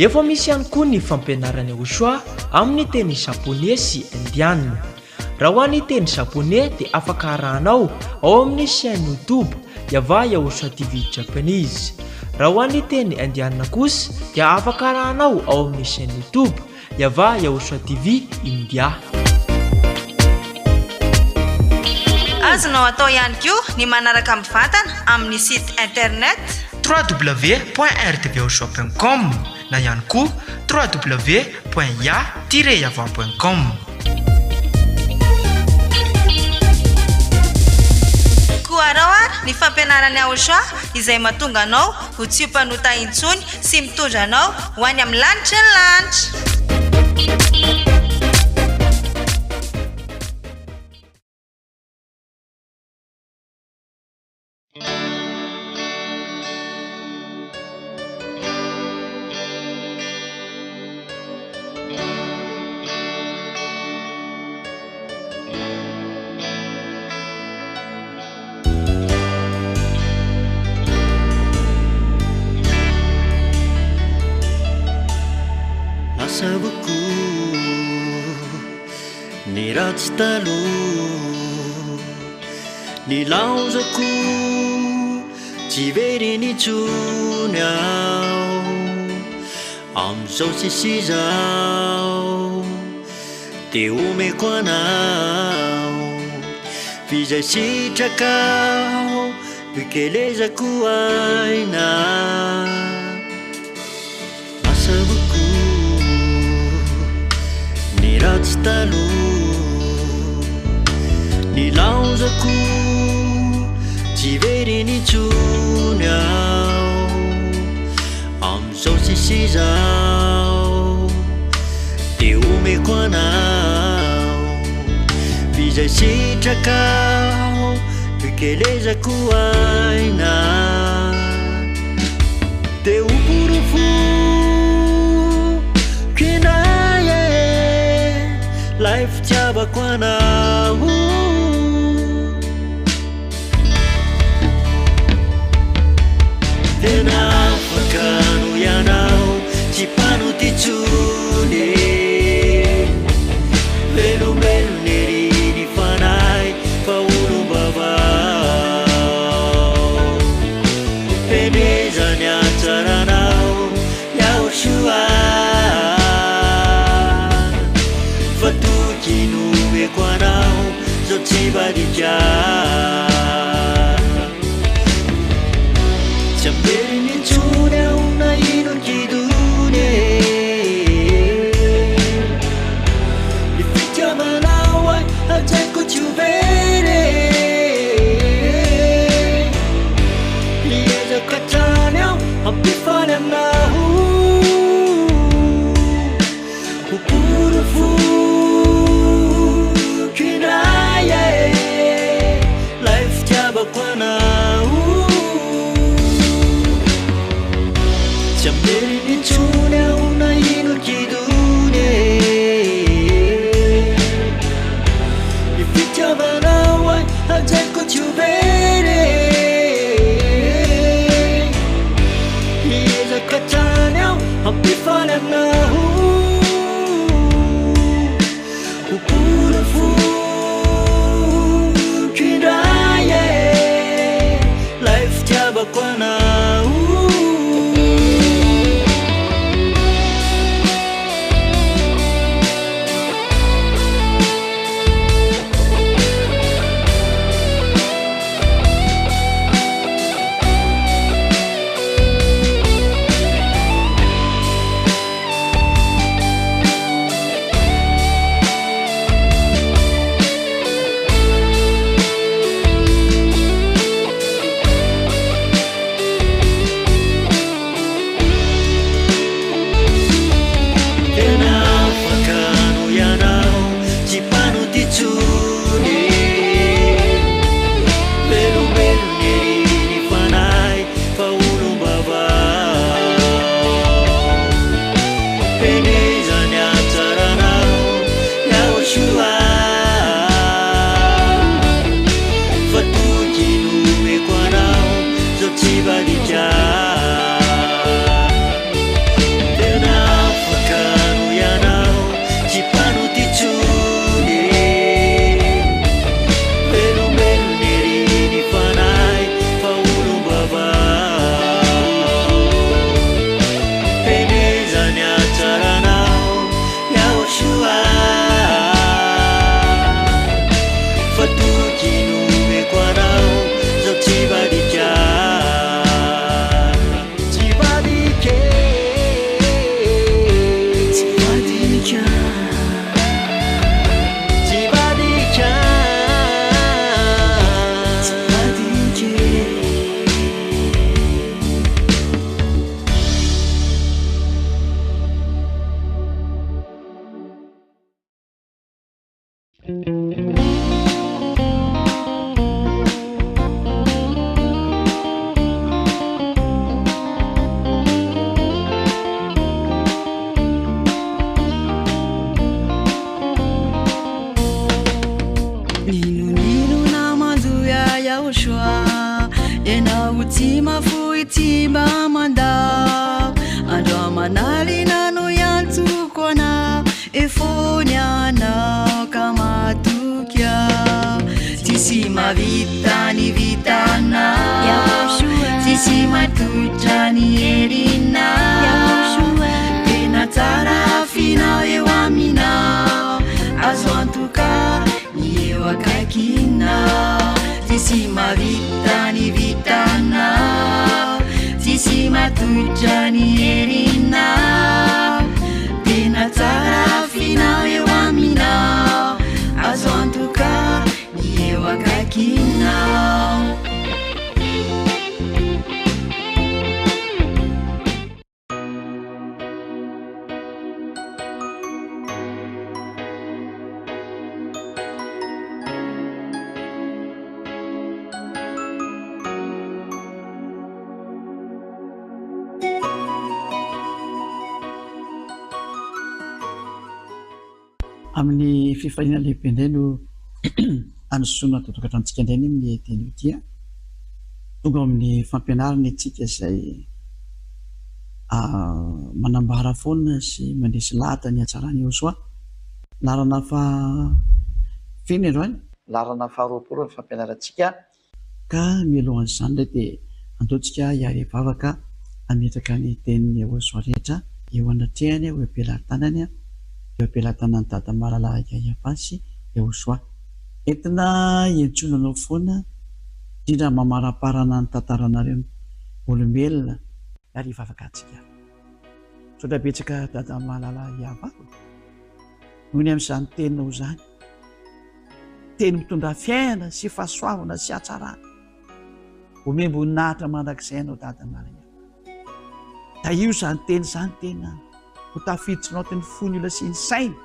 Efa misy ihany koa ny fampianarana Yaoshua amin'ny teny japonais sy indiana. Raha ho an'ny teny japonais dia afaka arahanao ao amin'ny chaîne YouTube Iava Yaoshua TV Japanese. Raha ho an'ny teny indiana kosa dia afaka arahanao ao amin'ny chaîne YouTube Iava Yaoshua TV India. Azonao atao ihany koa ny manaraka mivantana amin'ny site internet www.rtvyaoshua.com na ihany koa www.ya-yava.com. Koarao ny fampianarana aosoa izay mahatonga anao ho tsy mpanota intsony sy mitondra anao ho any amin'ny lanitra ny lanitra. Sabuku ni ratsy taloha ny laozako tsy very nitsony ao am'izao sisy zao de omeko anao fizay sitrakao fikelezako aina asabuku ratsy taloha ny laozako tsy very nitsony ao am'izao sisy zao de omeko anao fizay sitrakao fikelezako aina de oporofo life tiabako anao tena afakano ianao tsy mpanoty tsony velomelo neriny fanay fa olombavao penezany atsaranao yaosoa fatukinueko anao zao tsy vadika tsy ambery nitsony ao na ino kidone ny fitiavanao ay ajaiko tsy overe liezako atrany ao ampifaly aminao oporofo life tiabako anao tsy ambery nitsony ao na ino kidone ny fitiavanao ay ajaiko tsy overe liezaka atrany ao ampifaly aminao oporofo life tiabako anao tsy mafoy tsy mba mandao andro amanaly nano iantsoko anao efony anao ka matoky ao tsisy mavita ny vitanao tsisy matotra ny herinao tena tsara finao eo aminao azo antoka ny eo akaikinao tsisy mavita ny vitanao tsisy matotra ny herinao tena tsara finao eo aminao azo antoka ny eo akaikinao amin'ny fifahina lehibe indray no anosoana totokatranintsika indray ny amin'ny teny ity tonga amin'ny fampianarana itsika izay manambara foana sy mandresy lahatra ny hatsarany Joshua larana finy androany larana faharoapolo ny fampianarantsika ka mialohan'izany indray dia andaontsika hiary vavaka ametraka ny tenin'ny Joshua rehetra eo anatrehany eo ampelantanany eo ampelantanany dada Malala Yayapasy Joshua entina hiantsonanao foana indrindra mamaraparana ny tantaranareo olombelona ary vavaka antsika sodra betsaka dada Malala Yayapasy nohony amin'izany teninao izany teny mitondra fiaina sy fahasoavana sy hatsarana omemboninahitra mandrakizay anao dada Malala da io zany teny zany tena ho tafiditrinao teny fony olona sy ny saina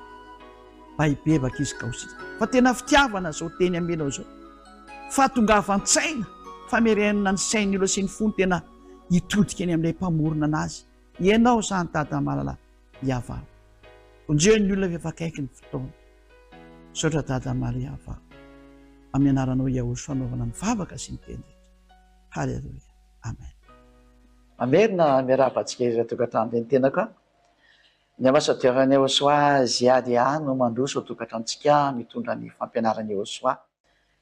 mba hibebaka izy kaosika fa tena fitiavana zao teny amenao zao fa tongavan-tsaina famerenana ny sainy olona sy ny fony tena hitodika eny amin'ilay mpamorona anazy ianao zany dada Malala Yayapasy ondreon'ny olona efa akaiky ny fotoana saotra dada Malala Yayapasy amin'ny anaranao Joshua anaovana ny vavaka sy ny teny rehetra halleluia amen amerina miarabantsika izy tokatrano ny tena ka ny amasadioran'ny Joshua ziady no mandroso tokatranontsika mitondra ny fampianarany Joshua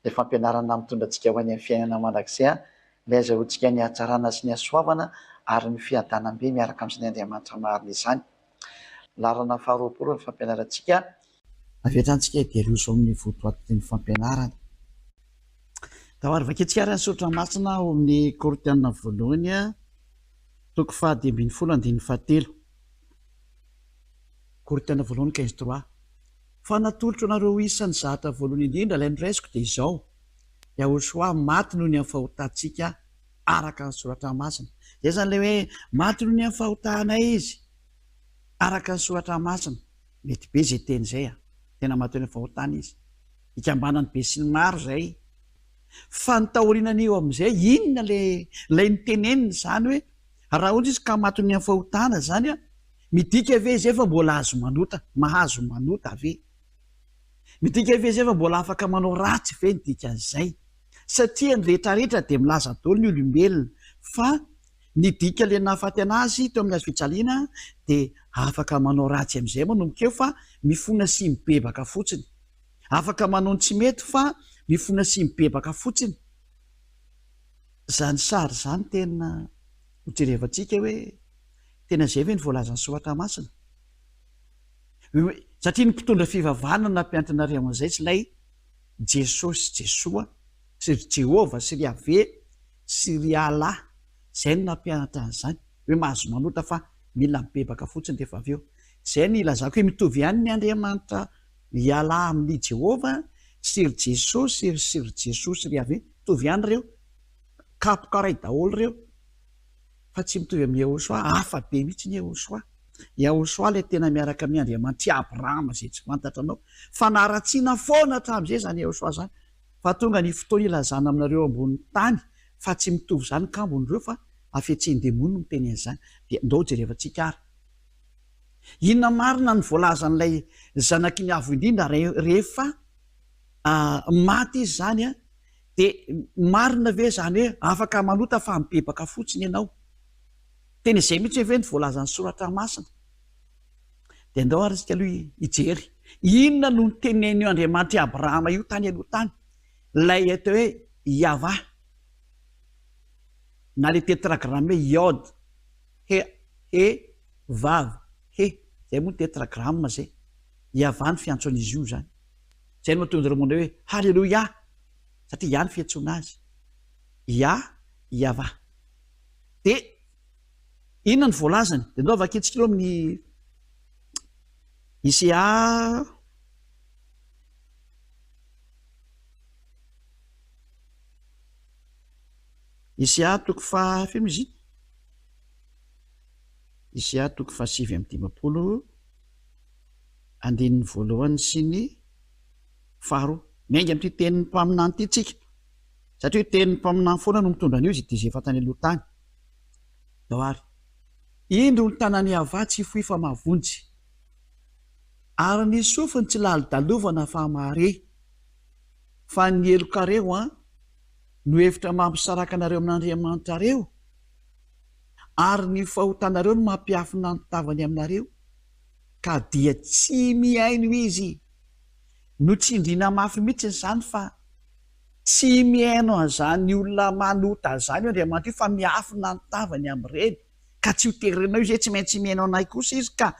ny fampianarana mitondra antsika ho any amin'ny fiainana mandrakizay ilay azahoantsika ny hatsarana sy ny hasoavana ary ny fiadanam-be miaraka amin'izay Andriamanitra marina izany larana faharoapolo ny fampianarantsika aveatrantsika ideroso amin'ny votoatin'ny fampianarana da ary vaketsika ary ny sotra masina ao amin'ny Korintiana voalohany toko 10:17 Korintiana voalohany 15:3 fa natolotro anareo isan'ny zatra voalohany indrindra ilay noraisiko dia izao Joshua maty noho ny amin'ny fahotantsika araka ny soratra masina zay zany le hoe maty noho ny amin'ny fahotana izy araka ny soratra masina mety be zay teny zay tena maty ny fahotana izy ikambanany be sy ny maro zay fa ny taorianany eo amin'izay inona lay niteneniny zany hoe raha ohatra izy ka maty noho ny amin'ny fahotana zany midika ve zay fa mbola azo manota mahazo manota ave midika ve zay fa mbola afaka manao ratsy ve ny dikan'izay satria ny rehetrarehetra dia milaza daholo ny olombelona fa ny dika le nahafaty anazy teo amin'ny azo fijaliana dia afaka manao ratsy amin'izay manomboka eo fa mifona sy mibebaka fotsiny afaka manao ny tsy mety fa mifona sy mibebaka fotsiny zany sary zany tena hojerevantsika hoe tena zay ve ny voalazany soratra masina satria ny mpitondra fivavahana nampianatranareo amin'izay tsy ilay Jesosy sy Jesoa sy Jehova sy ry Ave sy ry Allah zay no nampianatra an'izany hoe mahazo manota fa mila mibebaka fotsiny rehefa avy eo zay ny ilazako hoe mitovy ihany ny Andriamanitra ry Allah amin'ny Jehova sy ry Jesosy sy ry Jesosy sy ry Ave mitovy ihany reo kapokaray daholo reo fa tsy mitovy amin'ny Joshua hafa be mihitsy ny Joshua ilay tena miaraka amin'ny Andriamanitra Abrahama zay tsy fantatra anao fa naharatsiana foana hatramin'izay zany Joshua zany fa tonga ny fotoana ilazana aminareo ambony tany fa tsy mitovy zany kambon'ireo fa afetsiny demonina miteny an'izany dia ndao jerevantsika ary inona marina ny voalazan'ilay zanaky ny avo indrindra rehefa maty izy zany dia marina ve zany hoe afaka manota fa mibebaka fotsiny ianao teny izay mihitsy hoe ny voalazan'ny soratra masina dia andao ary sika aloha hijery inona no nyteneny io Andriamanitra Abrahama io tany aloha tany lay atao hoe Yahva na le tetragramme hoe Yod he vav he zay moa tetragramme zay Yahva ny fiantson'izy io zany zay no mahatonga romonay hoe halleloia satria ihany fiantsona azy Yahva dia inona ny voalazany dia ndao vakitsika alo amin'ny Isia toko fahafimiziny Isia toko fahasivy amby dimapolo andininy voalohany sy ny faharoa miainga amin'ity tenin'ny mpaminany ity tsika satria hoe tenin'ny mpaminany foana no mitondra an'io izy dia izay fatany aloha tany dao ary indro ny tanany Yahva tsy foifa mavonjy ary ny sofiny tsy lali-dalovana fa mahare fa ny elokareo no hevitra mampisaraka anareo amin'Andriamanitra reo ary ny fahotanareo no mampiafina ny tavany aminareo ka dia tsy miaino izy no tsindriana mafy mihitsy izany fa tsy miaino an'izany olona manota zany io Andriamanitra io fa miafina ny tavany amin'ireny ka tsy ho terenao izy tsy maintsy miaino anay kosa izy ka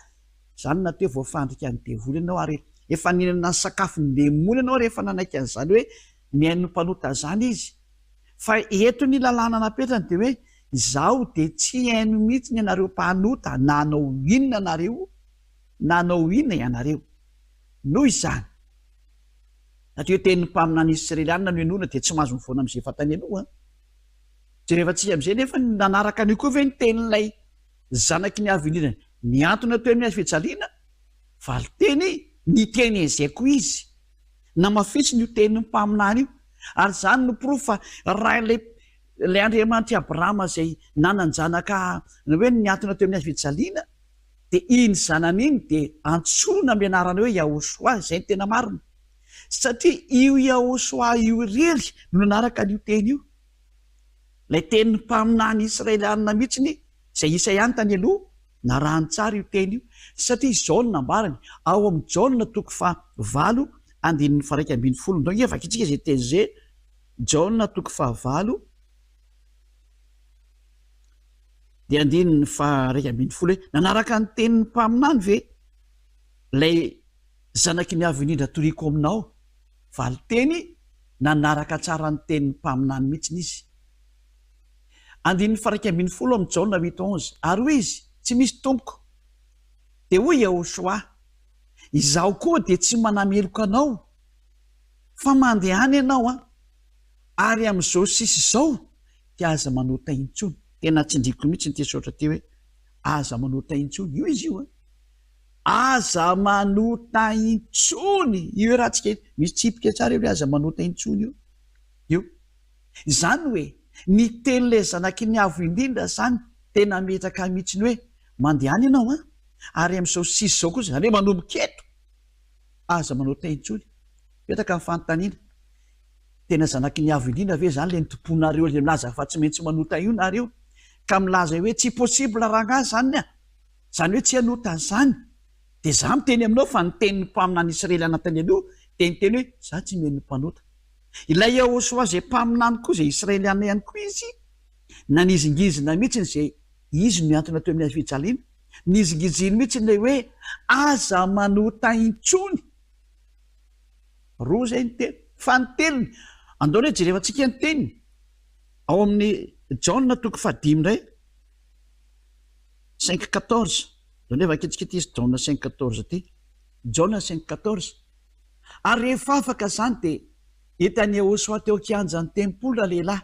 zany nateo voafandrika ny devoly ianao ary efa ninana ny sakafo ny lemony ianao rehefa nanaiky an'izany hoe miaino ny mpanota zany izy fa eto ny lalàna napetrany dia hoe izaho dia tsy haino mihitsy ny anareo mpanota nanao inona anareo nanao inona ianareo noho izany satria tenin'ny mpaminany Israeliana no enoana dia tsy mahazo mivoana amin'izay fatany aloha dia rehefa tsy amin'izay nefa nanaraka an'io koa ve ny tenin'ilay zanaky ny avinirana ny antony atao amin'ny azy fijaliana valiteny ny teny izay koa izy namafitsiny io tenin'ny mpaminany io ary zany no proof fa raha lay Andriamanitra Abrahama zay nananjanaka hoe ny antony atao amin'ny azy fijaliana dia iny zanany iny dia antsoina mianarana hoe Yahoshua izay ny tena marina satria io Yahoshua io irery no nanaraka an'io teny io lay tenin'ny mpaminany Israeliana mihitsiny izay isa ihany tany aloha na raha ny tsara io teny io satria izao no nambarany ao amin'ny Jaona toko fahavalo andininy faraika ambin'ny folo donc efaka itsika izay teny zay Jaona toko fahavalo dia andininy faraika ambin'ny folo hoe nanaraka ny tenin'ny mpaminany ve lay zanaky ny avy indrindra toriko aminao valiteny nanaraka tsara ny tenin'ny mpaminany mihitsiny izy andininy faraika ambin'ny folo amin'ny Jaona 8:11 ary hoe izy tsy misy tompoko dia hoy Yahoshua izaho koa dia tsy manameloka anao fa mandehany ianao ary amin'izao sisy izao dia aza manota intsony tena tsindriko mihitsy ny tesotra ty hoe aza manota intsony io izy io aza manota intsony io raha tsika misy tsipika tsara io hoe aza manota intsony io izany hoe ny tenyle zanaky ny avo indrindra zany tena metraka mihitsiny hoe mandehany ianao ary amin'izao sisy izao koa zany hoe manomboka eto aza manota intsony petraka ny fanontaniana tena zanaky ny avo indrindra ve zany le nitomponareo le milaza fa tsy maintsy manota io nareo ka milaza hoe tsy possible raha zany zany hoe tsy hanota zany dia za miteny aminao fa nitenin'ny mpaminany Israeliana tany aloha dia niteny hoe za tsy meno mpanota ilay Yahoshua zay mpaminany koa zay Israeliana ihany koa izy nanizingizina mihitsy zay izy no antony atao amin'ny azy fijaliana nizingiziny mihitsy lay hoe aza manota intsony roa zay ny teny fa ny teniny andaony hoe jerefantsika ny teniny ao amin'ny Jaona toko fahadimy indray 5:14 andao nefa akitsika ty izy Jaona 5:14 ty Jaona 5:14 ary rehefa afaka zany dia hitany Yahoshua teo kianjan'ny tempolo lehilahy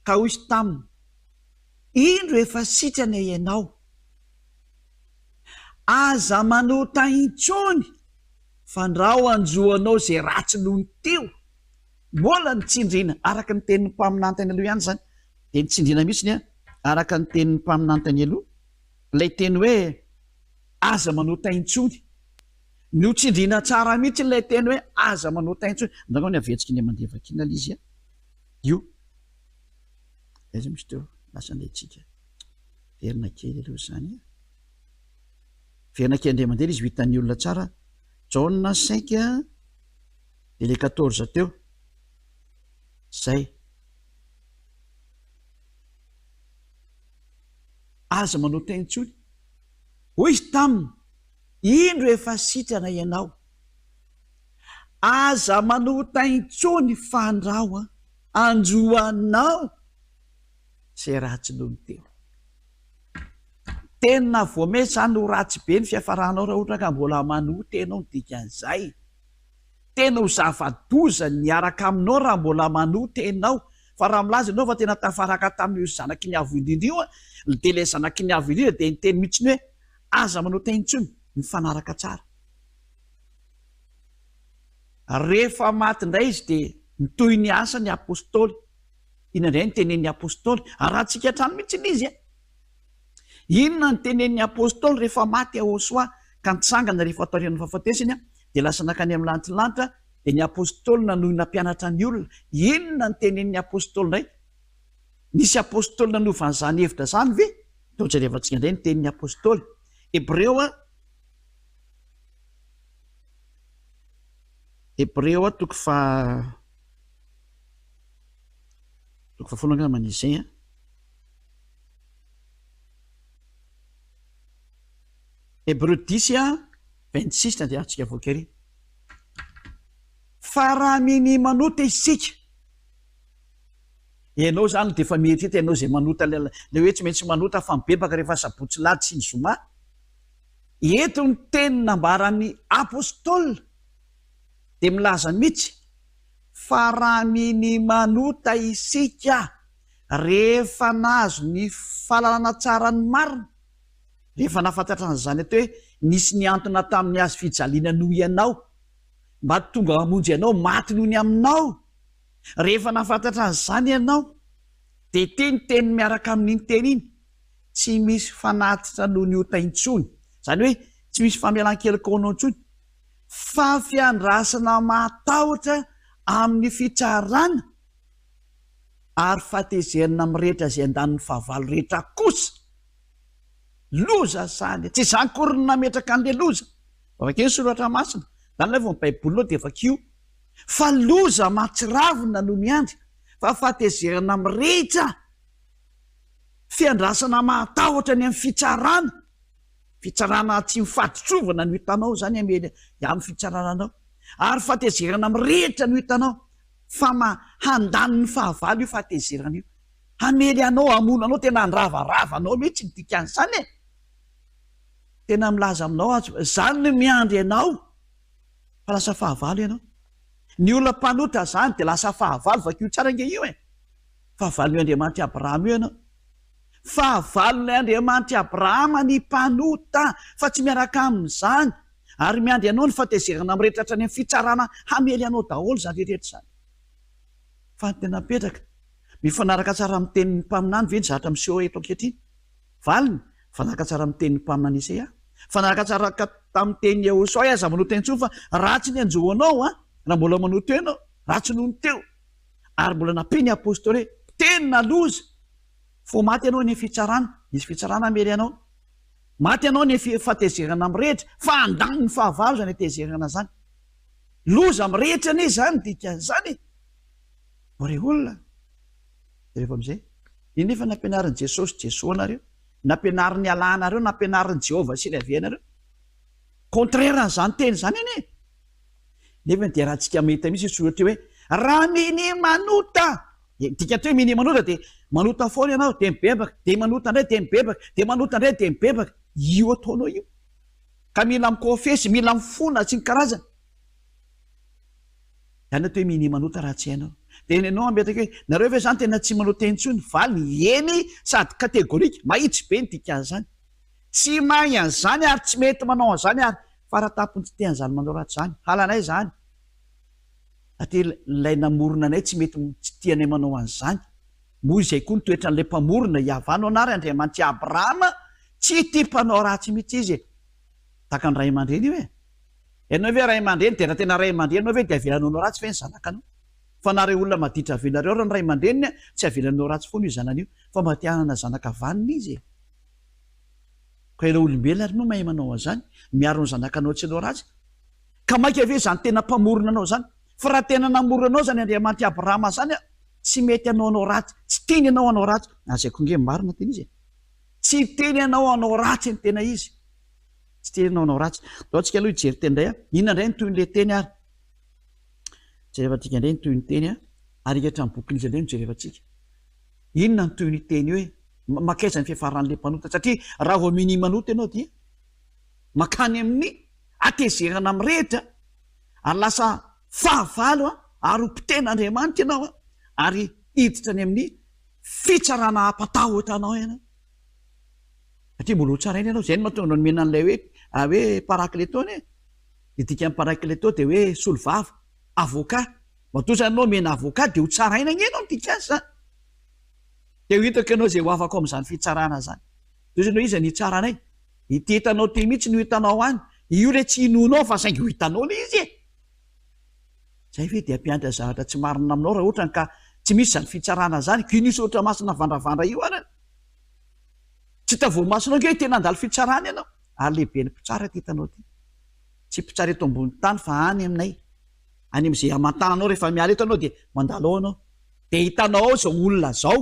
ka hoy izy taminy indro efa sitrana ianao aza manota intsony fa ndrao anjoanao zay ratsy noho ny teo mbola nitsindriana araka ny tenin'ny mpaminany tany aloha ihany zany dia nitsindriana mihitsy araka ny tenin'ny mpaminany tany aloha lay teny hoe aza manota intsony no tsindriana tsara mihitsy lay teny hoe aza manota intsony ndangao ny avetsiky ny mandevakina izy io aiza misy teo lasa andehtsika verina kely aloha zany verina kely andray mandeha izy vitan'ny olona tsara jauna 5 de le 14 teo zay aza manota intsony hoy izy taminy indro efa sitrana ianao aza manota intsony fandrao anjoanao zay ratsy nohony teo tena voame zany ho ratsy be ny fiafaranao raha ohatra ka mbola manota ianao ny dikan'izay tena ho zava-doza niaraka aminao raha mbola manota ianao fa raha milaza ianao fa tena tafaraka tamin'io zanaky ny avo indrindra io de le zanaky ny avo indrindra de niteny mihitsiny hoe aza manota intsony ny fanaraka tsara rehefa maty indray izy de mitoy ny asa ny apôstôly inandray ny tenen'ny apôstôly arahantsika hatrano mihitsiny izy inona ny tenen'ny apôstôly rehefa maty ahosoa ka nitsangana rehefa ataorian'ny fahafatesany de lasa nakany amin'ny lantilanitra de ny apôstôly nanohy nampianatra ny olona inona ny tenen'ny apôstôly ndray nisy apôstôly nanovany zany hevitra zany ve totra rehefatsika indray ny tenin'ny apôstôly Hébreu toko fa folongana manizay Hébreu 10:26 tandehantsika voakery fa raha miny manota isika ianao zany de efa mietrita ianao zay manota le hoe tsy maintsy manota fa mibebaka rehefa sabotsy lady sy ny zoma eto ny teny nambaran'ny apôstôly de milaza mihitsy fa raha miny manota isika rehefa nazo ny fahalalana tsara ny marina rehefa nafantatra an'izany atao hoe nisy ny antona tamin'ny azo fijaliana noho ianao mba tonga amonjy ianao maty noho ny aminao rehefa nafantatra an'izany ianao de teny teny miaraka amin'iny teny iny tsy misy fanatitra noho ny ota intsony zany hoe tsy misy famelan-kelokaonao intsony fa fiandrasana matahotra amin'ny fitsarana ary fatezerina mirehetra zay andaniny fahavalo rehetra kosa loza zany tsy zany koriny nametraka an'le loza avakeo ny soratra masina zany lay vo ny baibolinao de vakio fa loza matsiravina no miandry fa fatezerana mirehetra fiandrasana matahotra ny amin'ny fitsarana tsy mifatitrovana no hitanao zany amely amin'ny fitsarananao ary fatezerana mirehetra no hitanao fa handaniny fahavalo io fatezerana io hamely anao amonanao tena andravaravanao mihitsy ny dikan'izany tena milaza aminao zany no miandry ianao fa lasa fahavalo ianao ny olona mpanota zany de lasa fahavalo vakio tsara nge io fahavalo ny andriamanitra Abrahama io ianao fahavalonay andriamanitra Abrahama ny mpanota fa tsy miaraka amin'izany ary miandry ianao ny fatezerana mirehetra hatra ny amin'ny fitsarana hamely anao daholo zany rehetra zany fa ny tena petraka mifanaraka tsara amin'ny tenin'ny mpaminany ve ny zatra miseho eto ankehitriny valiny fanaraka tsara amin'ny tenin'ny mpaminany Isaia fanaraka tsara tamin'ny tenin'ny Ahosoa aza manota intsony fa ratsy ny anjoanao raha mbola manota eo ianao ratsy nohony teo ary mbola nampiny apôstôly tenina loza fo maty ianao ny fitsarana nisy fitsarana mely ianao maty ianao ny fatezerana mirehetra fa andaniny fahavalo zany atezerana zany loza mirehetra ne zany dikan'izany ore olona rehefa am'izay iny nefa nampianarin'i Jesosy Jesosy nareo nampianarin'ny alanareo nampianarin'ny Jehovah sy lavianareo contraire n'izany teny zany iny nefa dia raha tsika mahita mihitsy soratra hoe raha miny manota dika to hoe miny manota de manota foana ianao de mibebaka de manota indray de mibebaka de manota indray de mibebaka io ataonao io ka mila mikofesy mila mifona tsy ny karazana zany atao hoe miny manota raha tsy hainao de ianao ametraka hoe nareo ve zany tena tsy manota intsony valy eny sady kategorika mahitsy be ny dikan'izany tsy mahay an'izany ary tsy mety manao an'izany ary faratapony tsy tean'izany manao ratsy zany halanay zany satria ilay namorona anay tsy mety tsy tianay manao an'izany moa izay koa ny toetra n'lay mpamorona iavano anary andriamanitra Abrahama tsy tia mpanao ratsy mihitsy izy taka ny ray aman-dreny io ianao ve ray aman-dreny de raha tena ray aman-dreny anao ve de avelanao ratsy fe ny zanakanao fa nareo olona maditra avinareo raha ny ray aman-dreniny tsy avelanao ratsy foana io zanany io fa matianana zanaka vanina izy ka ireo olombelona ary no mahay manao an'izany miaro ny zanakanao tsy anao ratsy ka mainka ave zany tena mpamorona anao zany fa raha tena namorona anao zany Andriamanitra Abrahama zany tsy mety anao ratsy tsy teny anao anao ratsy azaiko nge marina teny izy tsy teny anao ratsy ny tena izy tsy teny anao ratsy daotsika aloha hijery teny indray inona indray ny toy n'le teny ary jerevantsika indray ny toy ny teny ary ikatra ny bokin'izy indray mijerevantsika inona ny toy ny teny hoe makaiza ny fiafaran'le mpanota satria raha vao mini manota ianao dia makany amin'ny atezerana amin'ny rehetra ary lasa fahavalo ary mpiten'Andriamanitra ianao ary hiditra ny amin'ny fitsarana apatahotra anao ianao satria mbola ho tsaraina ianao zay no mahatonga no nomena an'ilay hoe parakleton idika amin'ny parakleton dia hoe solovava avocat matosa anao mena avocat dia ho tsaraina ny ianao ntikasy zany dia ho hitako ianao zay ho afaka amin'izany fitsarana zany tosa anao izy ny tsaranay ity hitanao ty mihitsy no hitanao any io le tsy inonao fa saingy ho hitanao le izy zay ve dia ampiandra zavatra tsy marina aminao raha ohatra ka tsy misy zany fitsarana zany ko nisy ohatra masina vandravandra io any tsy tavomasinao nge tena andalo fitsarana ianao ary lehibe ny mpitsara ty hitanao ty tsy mpitsara eto ambony tany fa any aminay any am'izay amantananao rehefa miala eto anao dia mandalo ao anao dia hitanao ao zao olona zao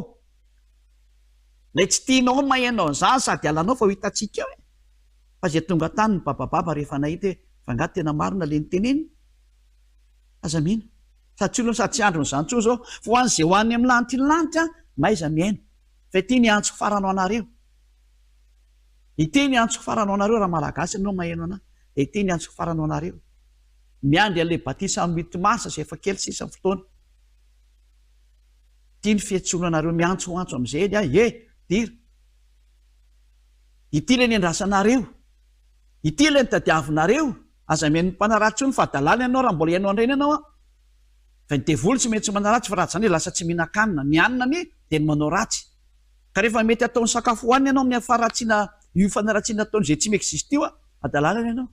lay tsy tianao mahainao an'izany sady alanao fa ho hitatsika eo fa zay tonga tany ny babababa rehefa nahita hoe fangaty tena marina le ny teneny aza mihina sady tsy olona sady tsy andro n'izany tsoa zao fa ho an'izay ho any amin'ny lanitra ny lanitra maiza miaina fa ity ny antsoko faranao anareo ity ny antsoko faranao anareo raha malagasy anao maheno ana dia ity ny antsoko faranao anareo miandry an'ilay batisa amin'ny mitomasa zay efa kely sisa ny fotoana ity ny fiantsoana anareo miantsoantso amin'izay dira ity le ny andrasanareo ity le ny tadiavinareo aza mihaino ny mpanaratsy ny fahadalàna ianao raha mbola hainao andreny ianao fa ny devoly tsy mety tsy manaratsy fa raha zany hoe lasa tsy mihinan-kanina ny anina ny dia ny manao ratsy ka rehefa mety ataony sakafo hoanina ianao amin'ny faratsiana io fanaratsiana ataony zay tsy miexiste io adalàna ianao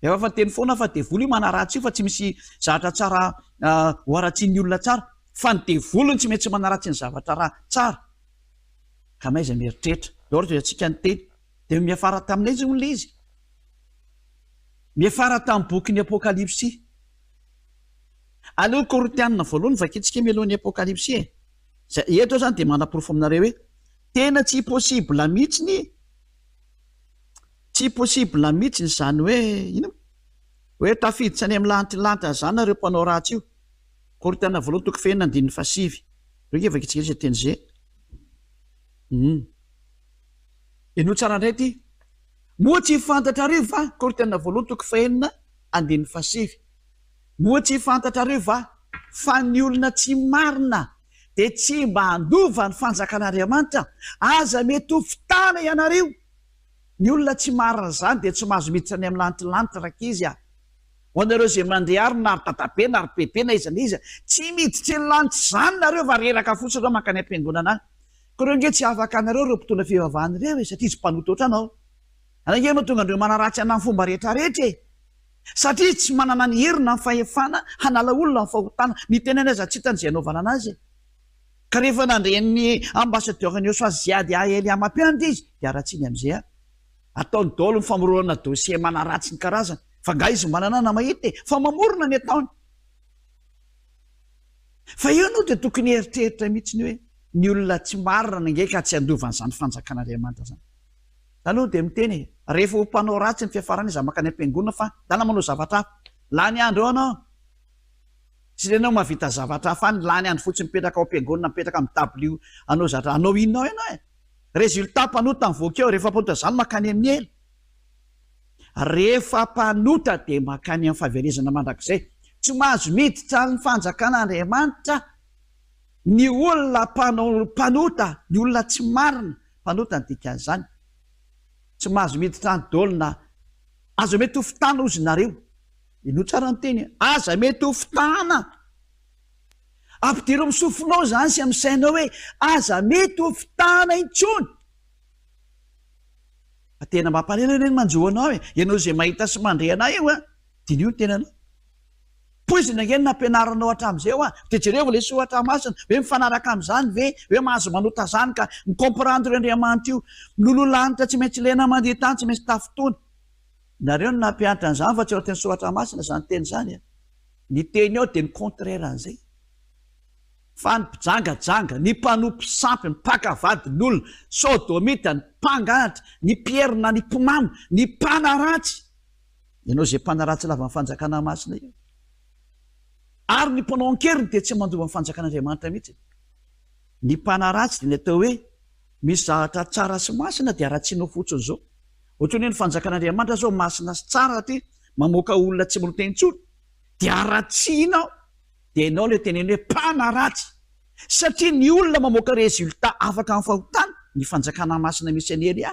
efa fa teny foana fa devoly io manaratsy io fa tsy misy zavatra tsara ho aratsian'ny olona tsara fa ny devolony tsy mety tsy manaratsy ny zavatra raha tsara ka maiza mieritreritra ohatra atsika ny teny dia miafara taminay izy olona izy miafara tamin'ny boky ny apokalipsy aleo Korintianina voalohany vakitsika mialohan'ny apokalipsy eto zany dia manaporofo aminareo hoe tena tsy possible mihitsiny tsy possible mihitsiny zany hoe ino hoe tafiditra any amin'ny lanitra zany nareo mpanao ratsy io Korintianina voalohany toko fahenina andininy fasivy reo nge vakitsika izy teny zay eno tsara indray ty moa tsy fantatrareo va Korintianina voalohany toko fahenina andininy fasivy moa tsy fantatrareo va fa ny olona tsy marina dia tsy mba handova ny fanjakan'Andriamanitra aza mety ho fitana ianareo ny olona tsy marina zany dia tsy mahazo miditra any amin'ny lanitra raka izy ho anareo zay mandeha ary na ry dadabe na ry bebe na iza na iza tsy miditra ny lanitra zany nareo va reraka fotsiny reo mankany am-piangonana any ko reo nge tsy afaka anareo reo mpitondra fivavahany reo satria tsy mpanota oatra anao anange mahatonga andreo manaratsy ana ny fomba rehetrarehetra satria tsy manana ny herina ny fahefana hanala olona ny fahotana ny tenany aza tsy hitany zay anaovana anazy ka rehefa nandren'ny ambasadeur-ny Joasiady Aely amampianatra izy dia aratsiny amin'izay ataony daholo ny famorona dosie manaratsy ny karazany fa nga izy manana na mahita fa mamorona ny ataony fa io no dia tokony heritreritra mihitsiny hoe ny olona tsy marina nge ka tsy andovan'izany fanjakan'Andriamanitra zany zany dia miteny rehefa ho mpanao ratsy ny fiafarana izy makany am-piangonana fa dana manao zavatra hafa lany andro eo anao sy lenao mahavita zavatra hafa any lany andro fotsiny mipetraka ao am-piangonana mipetraka amin'ny w anao zavatra anao inonao ianao résultat mpanota mivoaka eo rehefa mpanota zany makany amin'ny ela rehefa mpanota dia makany amin'ny fahaverezana mandrakizay tsy mahazo miditra ny fanjakan'Andriamanitra ny olona mpanota ny olona tsy marina mpanota ny dikan'izany tsy mahazo miditra ny daolona aza mety ho fitana ozy nareo ino tsara ny teny aza mety ho fitana ampidiro misofinao zany sy amin'sainao hoe aza mety ho fitana intsony tena mampanena reny manjoanao ianao zay mahita sy mandreana io diny io ny tenanao poizina ngeny nampianaranao hatramin'izay a de jereo le soatra masina hoe mifanaraka amin'izany ve hoe mahazo manota zany ka mikomprendre andriamanitra io milololanitra tsy maintsy lena mandeha tany tsy maintsy tafotoana nareo no nampianatra an'izany fa tsy eo teny soatra masina zany teny zany ny teny ao de ny contraire an'izay fa ny mpijangajanga ny mpanompo sampy ny pakavadin'olona sodomita ny mpangahatra ny pierina ny mpimamy ny mpanaratsy ianao zay mpanaratsy lava ny fanjakana masina io ary ny mpanao ankeriny de tsy mandova ny fanjakan'andriamanitra mihitsy ny mpanaratsy de ny atao hoe misy zavatra tsara sy masina de aratsianao fotsiny zao ohatrany hoe ny fanjakan'andriamanitra zao masina sy tsara satria mamoaka olona tsy manotentsolo de aratsianao de ianao le teneny hoe mpanaratsy satria ny olona mamoaka résultat afaka amin'ny fahotana ny fanjakana masina misy anely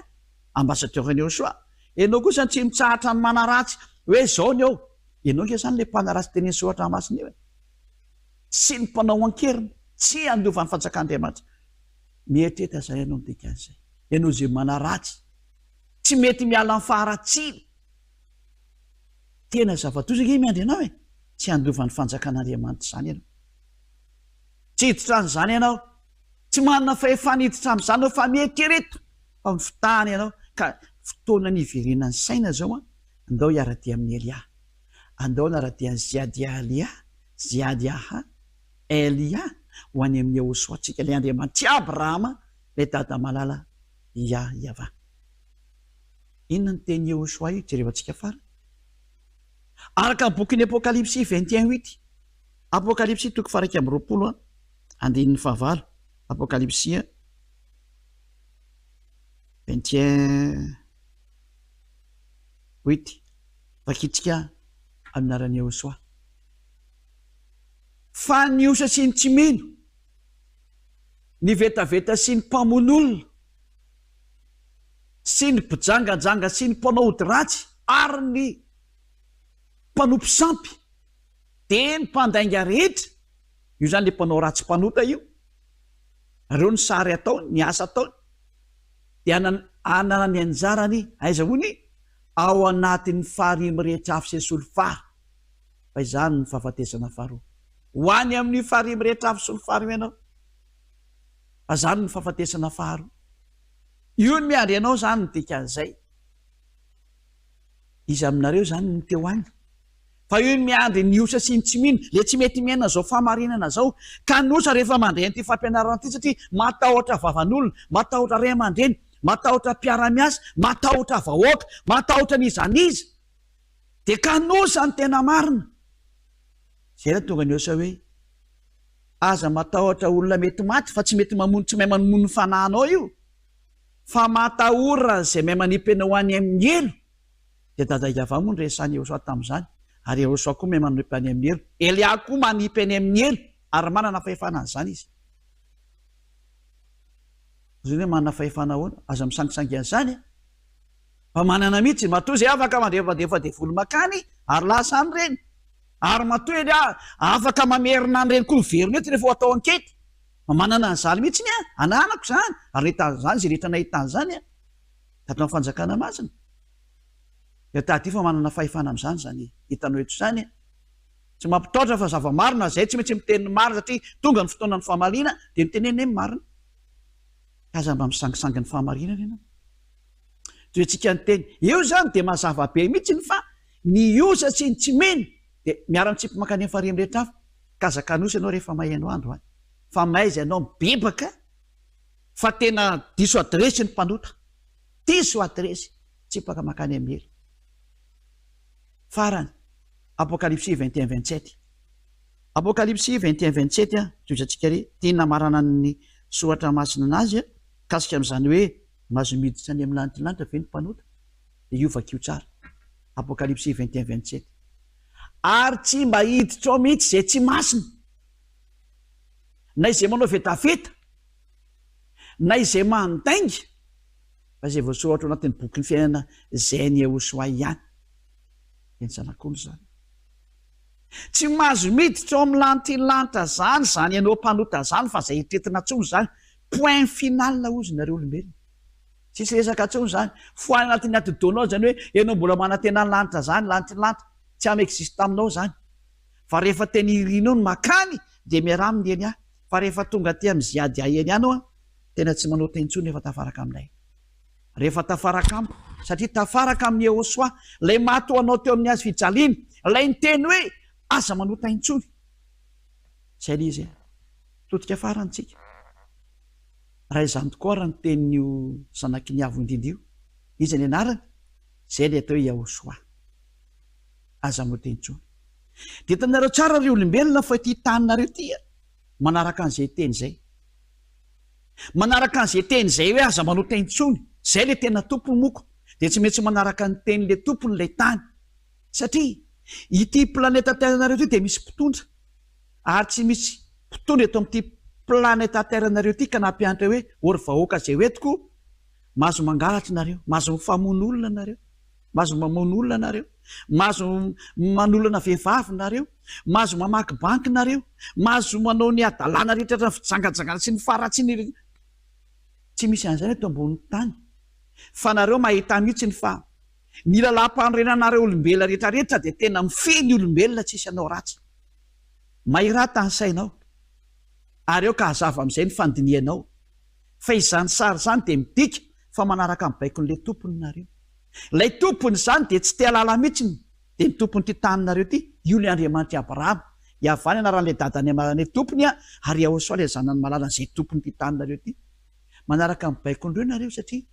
ambassadeur-ny Joshua ianao kosa tsy mitsahatra ny manaratsy hoe zao ny ao ianao nge zany le mpanaratsy teneny soatra masina io sy ny mpanao ankeriny tsy andova ny fanjakan'andriamanitra mietreta zay ianao midikazay ianao zay manaratsy tsy mety miala ny faharatsiny tena zava-tozaka miandry ianao tsy andova ny fanjakan'andriamanitra zany ianao tsy hiditra an'izany ianao tsy manana fahefana hiditra amin'izany anao fa mietrereta fa ny fitahany ianao ka fotoana ny iverenany saina zao andao hiara-dia amin'ny Elia andao nara-dia ny ziadia Elia ho any amin'ny Jehosoatsika le Andriamanitra Abrahama le dada malala Yahva inona ny teny Jehosoa io jerevantsika fara araka ny bokin'ny Apokalipsy 21:8 Apokalipsy toko faraika amby 20 andininy fahavalo Apokalipsy 21:8 vakitsika aminaran'ny Jehosoa fa ny osa sy ny tsy mino ny vetaveta sy ny mpamon'olona sy ny mpijangajanga sy ny mpanao ody ratsy ary ny mpanompo sampy de ny mpandainga rehetra io zany le mpanao ratsy mpanota io reo ny sary ataony ny asa ataony de anana ny anjarany aiza hony ao anatin'ny faharimy rehetra afy sy solofary fa izany ny fahafatesana faharoa ho any amin'ny faharimy rehetra afy solofary ianao fa zany ny fahafatesana faharoa io ny miandry ianao zany ny dikan'izay izy aminareo zany ny teo any fa io ny miandry ny osa sy ny tsy mino le tsy mety miaina zao famarinana zao ka nosa rehefa mandray n'ity fampianarana ty satria matahotra vavan'olona matahotra ray aman-dreny matahotra mpiara-miasa matahotra vahoaka matahotra nizaniza de ka nosa ny tena marina zay na tonga ny osa hoe aza matahotra olona mety maty fa tsy mety mamono tsy mahay mamono fananao io fa matahora zay mahay manipena ho any amin'ny elo de dada Yahva moa ny resany Jehosoa tamin'izany ary Jehosoa koa mahay manipy any amin'ny elo Elia koa manipy any amin'ny elo ary manana fahefana an'izany izy zany hoe manana fahefana ahoana aza misangisangy an'izany fa manana mihitsy matoa zay afaka mandrefadefa de volo makany ary lasa any reny ary matoa Elia afaka mamerina any reny koa miverina ety rehefa atao ankety manana an'izany mihitsy ny ananako zany ary nahitany zay rehetra nahitany zany tato amin'ny fanjakana masina de taty fa manana fahefana amin'izany zany hitanao eto zany tsy mampitaotra fa zava-marina zay tsy maintsy miteniny marina satria tonga ny fotoana ny fahamarina de miteneny ny marina kaza mba misangisangy ny fahamarinana ianao toetsika ny teny eo zany de mazava be mihitsy ny fa ny osa sy ny tsy meno de miara-mitsipy makany amin'ny faharimy rehetra hafa kazakanosa ianao rehefa mahaino andro any fa maiza ianao mibebaka fa tena diso adresy ny mpanota diso adresy tsipaka makany amin'ny elo farany Apokalipsy 21:27 Apokalipsy 21:27 toetratsika re tiana marana ny soatra masina anazy kasika amin'izany hoe mazo miditra any amin'ny lanitranitra ve ny mpanota de io vakio tsara Apokalipsy 21:27 ary tsy mba hiditra ao mihitsy zay tsy masina na izay manao vetaveta na izay mandainga fa izay voasoratra ao anatin'ny boky ny fiainana zay ny Jehosoa ihany eny zanak'olo zany tsy mahazo miditra ao amin'ny lanitra zany zany ianao mpanota zany fa zay hitretina tsony zany point final ozy nareo olombelona tsisy resaka tsony zany foany anatin'ny atidoanao zany hoe ianao mbola manantena ny lanitra zany lanitra tsy ama existe aminao zany fa rehefa teny irina ao ny makany dia miaraminy eny fa rehefa tonga aty amin'ny ziady eny ihany ao tena tsy manao tentsony efa tafaraka aminay rehefa tafaraka amiko satria tafaraka amin'ny Yehosoa lay mato anao teo amin'ny azy fijaliana lay niteny hoe aza manota intsony zay le izy totika farantsika raha izany tokoa raha ny tenin'io zanakiniavo indrindra io izy ny anarany zay le atao Yehosoa aza manota intsony dia hitanareo tsara ry olombelona fa ity taninareo ty manaraka an'izay teny zay manaraka an'izay teny zay hoe aza manota intsony zay le tena tompony moko dia tsy maintsy manaraka ny teny'le tompony lay tany satria ity planeta terranareo ty dia misy mpitondra ary tsy misy mpitondra eto amin'ity planeta terranareo ty ka nampianatra hoe ory vahoaka zay hoetiko mahazo mangalatra nareo mahazo mifamono olona nareo mahazo mamono olona nareo mahazo manolona vehivavy nareo mahazo mamaky banky nareo mahazo manao ny adalàna rehetra fijangajangana sy ny faratsiny tsy misy an'izany eto ambony tany fa nareo mahita mihitsy ny fa ny lalam-panorenanareo olombelona rehetrarehetra dia tena mifeny olombelona tsisy anao ratsy mahirata ny sainao ary eo ka hazava amin'izay ny fandinianao fa izany sary zany dia midika fa manaraka amin'ny baikon'ilay tompony nareo lay tompony zany dia tsy te halala mihitsiny dia ny tompony ty taninareo ty io le Andriamanitra Abrahama iavany anaran'ilay dadany amalany tompony ary Yehosoa le zanany malala zay tompony ty taninareo ty manaraka amin'ny baikon'ireo nareo satria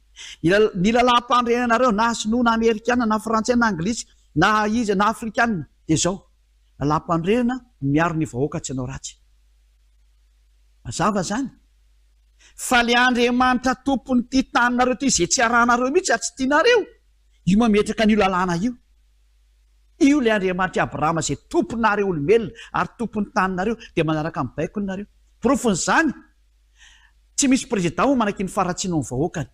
ny lalam-pandrenanareo na sinoa na amerikana na frantsay na anglisy na izy na afrikana dia zao lalam-pandrenana miaro ny vahoaka tsy anao ratsy mazava zany fa le Andriamanitra tompony ty taninareo ty zay tsy arahanareo mihitsy ary tsy tianareo io mametraka n'io lalàna io le Andriamanitra Abrahama zay tomponareo olombelona ary tompony taninareo dia manaraka amin'ny baikonareo profony zany tsy misy président ho manaky ny faratsiano ny vahoakany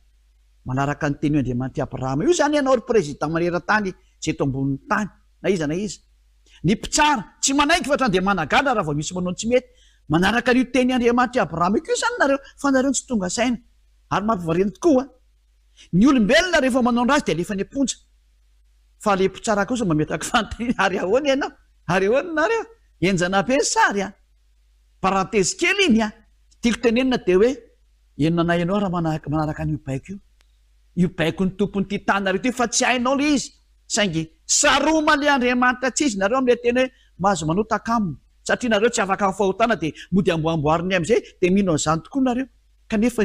manaraka ny teny Andriamanitra Abrahama io zany ianao ry président maneran-tany zay eto ambonin'ny tany na iza ny mpitsara tsy manaiky fa hatrany dia managana raha vao misy manao tsy mety manaraka n'io teny Andriamanitra Abrahama io zany nareo fa nareo tsy tonga saina ary mampivarena tokoa ny olombelona rehefa manao razy dia alefa ny amponja fa le mpitsara kosa mametaka fantany ary ahoana ianao ary ahoana nareo enjana ampiasary parenthèse kely iny tiako tenenina dia hoe enona ianao raha manaraka n'io baiko io baiko ny tompony ty tanareo ty fa tsy hainao le izy saingy saroma le Andriamanitra tsy izy nareo amin'ilay teny hoe mahazo manotaka aminy satria nareo tsy afaka fahotana dia mody amboamboariny amin'izay dia mino an'izany tokoa nareo kanefa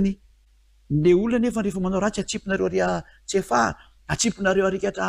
le olona nefa rehefa manao ratsy atsipinareo ry tsy efa atsipinareo arikatra